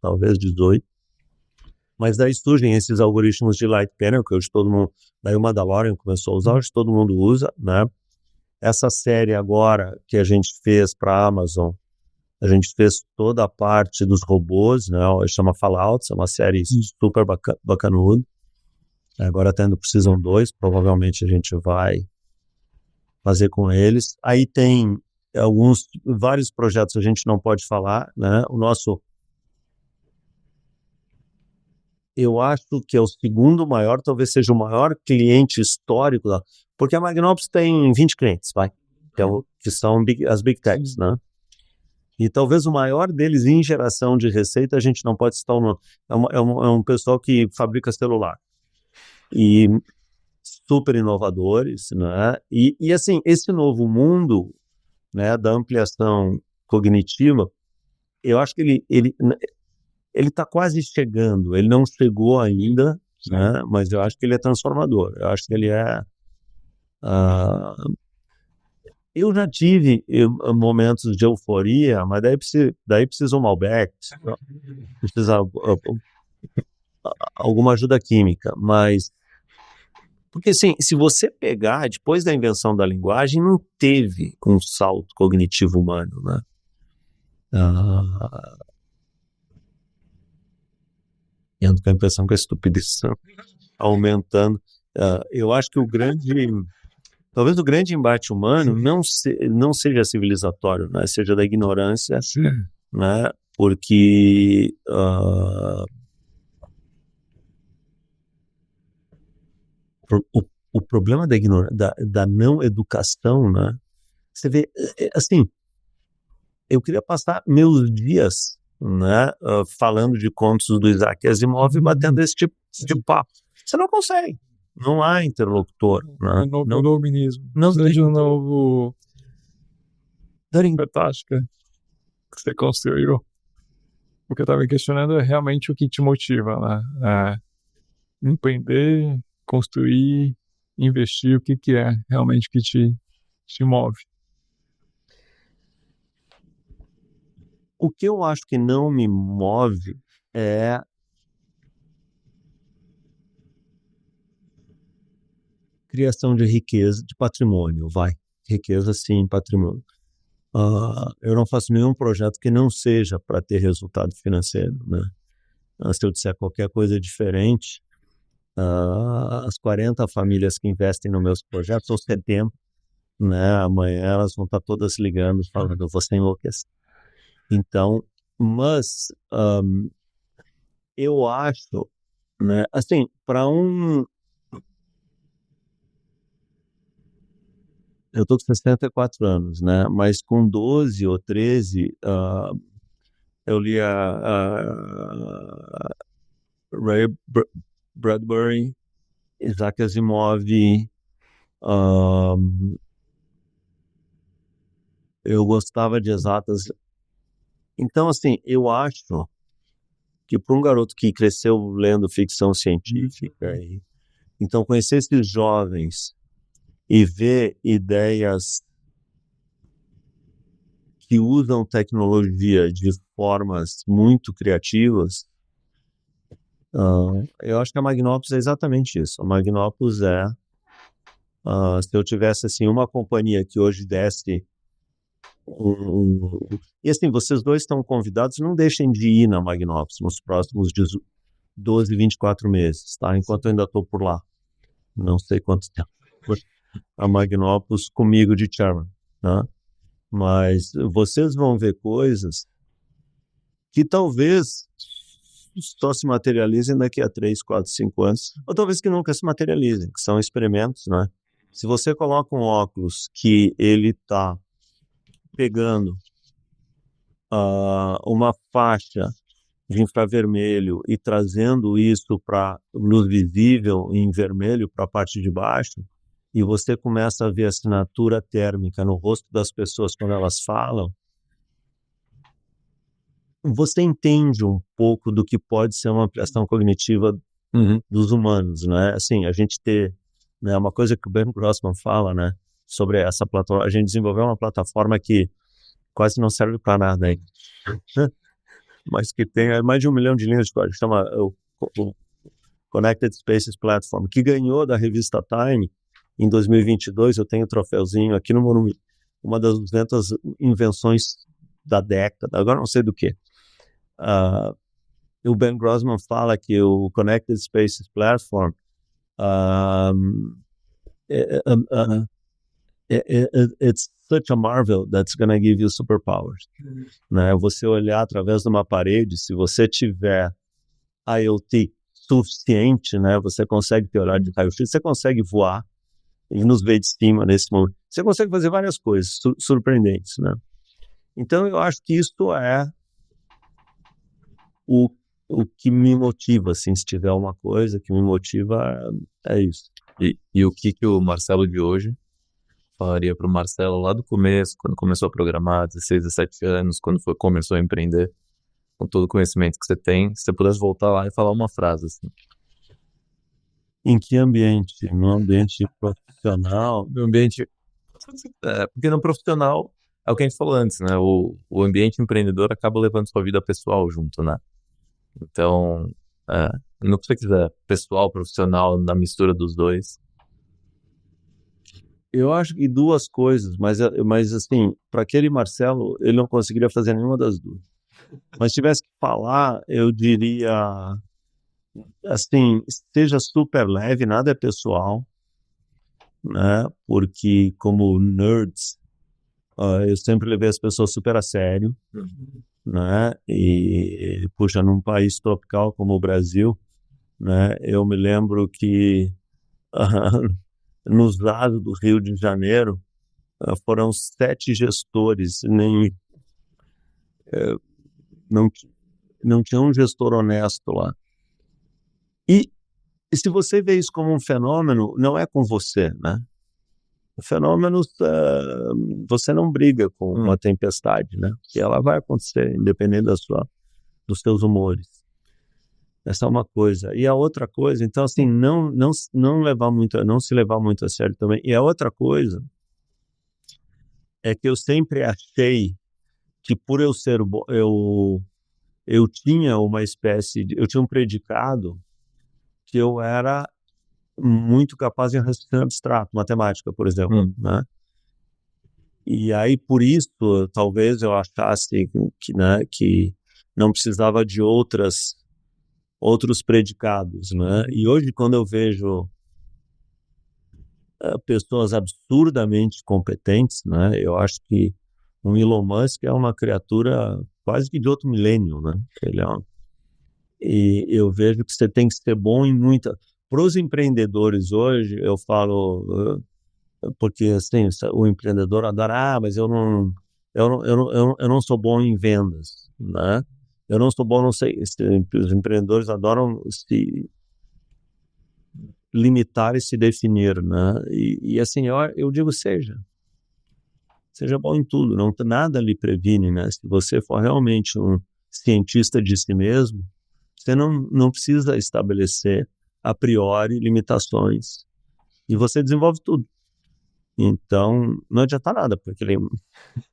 talvez, 18. Mas daí surgem esses algoritmos de light panel, que hoje todo mundo... Daí o Mandalorian começou a usar, hoje todo mundo usa, né? Essa série agora que a gente fez para a Amazon, a gente fez toda a parte dos robôs, né? Chama Fallout, é uma série super bacanuda. Agora está indo para Season 2, provavelmente a gente vai fazer com eles. Aí tem vários projetos a gente não pode falar, né? O nosso... Eu acho que é o segundo maior, talvez seja o maior cliente histórico, porque a Magnopus tem 20 clientes, que são as Big Techs, né? E talvez o maior deles em geração de receita, a gente não pode citar o nome. É um pessoal que fabrica celular. E super inovadores, né? E assim, esse novo mundo, né, da ampliação cognitiva, eu acho que ele está quase chegando. Ele não chegou ainda, né? Mas eu acho que ele é transformador. Eu acho que ele é... eu já tive momentos de euforia, mas daí precisa um Malbec, precisa alguma ajuda química. Mas... Porque, assim, se você pegar, depois da invenção da linguagem, não teve um salto cognitivo humano, né? E ando com a impressão que a estupidez está aumentando. Eu acho que talvez o grande embate humano não seja civilizatório, né? Seja da ignorância, né? Porque o problema da não educação, né? Você vê, assim, eu queria passar meus dias, né, falando de contos do Isaac Asimov e batendo esse tipo de papo. Você não consegue. Não há interlocutor. Né? Novo iluminismo. Não tem. Seja um novo fantástica que você construiu. O que eu estava me questionando é realmente o que te motiva, né? Empreender, construir, investir, o que é realmente que te move. O que eu acho que não me move é criação de riqueza, de patrimônio, riqueza sim, patrimônio. Eu não faço nenhum projeto que não seja para ter resultado financeiro, né? Se eu disser qualquer coisa diferente, as 40 famílias que investem nos meus projetos, ou 70, né? Amanhã elas vão estar todas ligando, falando, você enlouquece. Então, mas eu acho, né, assim, para eu tô com 64 anos, né, mas com 12 ou 13, eu li a Ray Bradbury, Isaac Asimov, eu gostava de exatas. Então, assim, eu acho que para um garoto que cresceu lendo ficção científica, então conhecer esses jovens e ver ideias que usam tecnologia de formas muito criativas, eu acho que a Magnopus é exatamente isso. A Magnopus se eu tivesse assim uma companhia que hoje desse e assim, vocês dois estão convidados, não deixem de ir na Magnopus nos próximos 12, 24 meses, tá? Enquanto eu ainda estou por lá. Não sei quanto tempo. A Magnopus comigo de chairman, né? Mas vocês vão ver coisas que talvez só se materializem daqui a 3, 4, 5 anos, ou talvez que nunca se materializem, que são experimentos, né? Se você coloca um óculos que ele está pegando uma faixa de infravermelho e trazendo isso para luz visível em vermelho para a parte de baixo, e você começa a ver a assinatura térmica no rosto das pessoas quando elas falam, você entende um pouco do que pode ser uma ampliação cognitiva dos humanos, né? Assim, a gente ter, né, uma coisa que o Ben Grossman fala, né, sobre essa plataforma, a gente desenvolveu uma plataforma que quase não serve para nada ainda, mas que tem mais de 1 milhão de linhas de código, chama o Connected Spaces Platform, que ganhou da revista Time em 2022, eu tenho um troféuzinho aqui no Morumbi, uma das 200 invenções da década, agora não sei do que. O Ben Grossman fala que o Connected Spaces Platform it's such a marvel that's going to give you superpowers. Né? Você olhar através de uma parede, se você tiver IoT suficiente, né, você consegue ter olhar de raio-x, você consegue voar e nos ver de cima nesse momento. Você consegue fazer várias coisas surpreendentes, né? Então eu acho que isso é o que me motiva, assim, se tiver uma coisa que me motiva, é isso. E o que o Marcelo de hoje falaria para o Marcelo lá do começo, quando começou a programar, 16, 17 anos, quando começou a empreender, com todo o conhecimento que você tem, se você pudesse voltar lá e falar uma frase assim? Em que ambiente? No ambiente profissional? No ambiente... porque no profissional, é o que a gente falou antes, né? O ambiente empreendedor acaba levando sua vida pessoal junto, né? Então, no que você quiser, pessoal, profissional, na mistura dos dois. Eu acho que duas coisas, mas assim, para aquele Marcelo, ele não conseguiria fazer nenhuma das duas. Mas se tivesse que falar, eu diria assim, seja super leve, nada é pessoal, né? Porque como nerds, eu sempre levei as pessoas super a sério, né? E, puxa, num país tropical como o Brasil, né? Eu me lembro que nos lados do Rio de Janeiro foram 7 gestores, não, não tinha um gestor honesto lá. E se você vê isso como um fenômeno, não é com você, né? Fenômenos, você não briga com uma tempestade, né? Que ela vai acontecer, independente dos seus humores. Essa é uma coisa. E a outra coisa, então, assim, não se levar muito a sério também. E a outra coisa é que eu sempre achei que por eu ser eu tinha eu tinha um predicado que eu era muito capaz em raciocínio abstrato, matemática, por exemplo, né? E aí, por isso, talvez eu achasse que não precisava de outros predicados, né? E hoje, quando eu vejo pessoas absurdamente competentes, né? Eu acho que o Elon Musk é uma criatura quase que de outro milênio, né? E eu vejo que você tem que ser bom em muita... Para os empreendedores hoje, eu falo... Porque, assim, o empreendedor adora, mas eu não sou bom em vendas, né? Eu não sou bom, não sei... Os empreendedores adoram se limitar e se definir, né? E assim, eu digo, seja bom em tudo, nada lhe previne, né? Se você for realmente um cientista de si mesmo, você não precisa estabelecer a priori limitações e você desenvolve tudo. Então, não adianta nada para aquele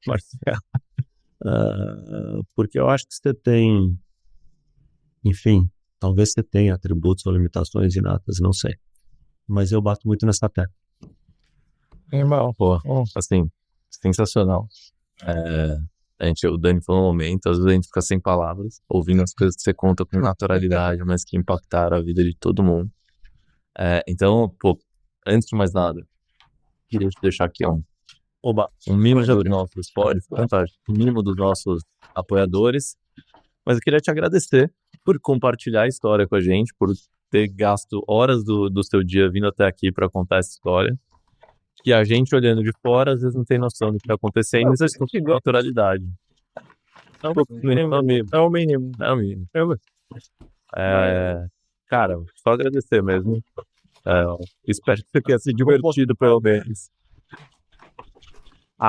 Marcelo, porque eu acho que você tem, enfim, talvez você tenha atributos ou limitações inatas, não sei, mas eu bato muito nessa tecla. Irmão, Pô, assim, sensacional. O Dani falou um momento, às vezes a gente fica sem palavras, ouvindo as coisas que você conta com naturalidade, mas que impactaram a vida de todo mundo. Então, pô, antes de mais nada, queria te deixar aqui um mimo dos nossos um mimo dos nossos apoiadores, mas eu queria te agradecer por compartilhar a história com a gente, por ter gasto horas do seu dia vindo até aqui para contar essa história, que a gente olhando de fora às vezes não tem noção do que está acontecendo, mas isso com naturalidade. É o mínimo. Cara, só agradecer mesmo. Espero que você tenha se divertido pelo menos.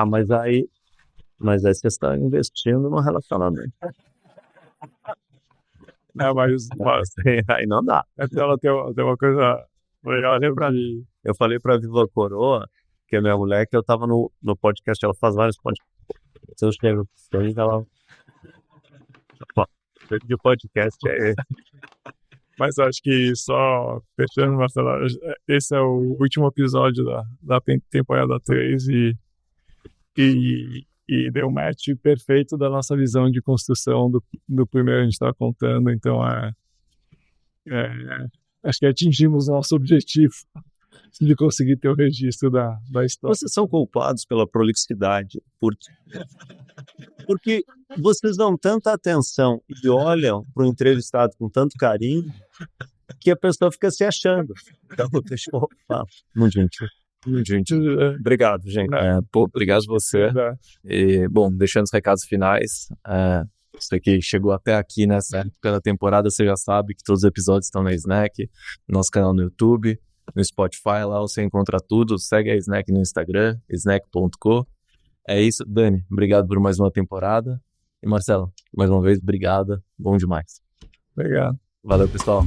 Mas aí você está investindo no relacionamento. Mas Aí não dá. ela tem uma coisa legal ali pra mim. Eu falei pra Viva Coroa, que é minha mulher, que eu tava no podcast, ela faz vários podcasts. Se eu chego pra você, ela... de podcast é... Mas acho que só fechando, Marcelo, esse é o último episódio da temporada 3 e deu um match perfeito da nossa visão de construção do primeiro a gente estava contando, então acho que atingimos o nosso objetivo de conseguir ter o registro da história. Vocês são culpados pela prolixidade, porque vocês dão tanta atenção e olham para o entrevistado com tanto carinho que a pessoa fica se achando. Então, deixa eu falar. Muito gentil. Obrigado, gente. Obrigado você. E, bom, deixando os recados finais, você que chegou até aqui nessa época da temporada, você já sabe que todos os episódios estão na Snack, no nosso canal no YouTube, no Spotify, lá você encontra tudo. Segue a Snack no Instagram, snack.co. É isso, Dani, obrigado por mais uma temporada. E Marcelo, mais uma vez, obrigado, bom demais. Obrigado. Valeu, pessoal.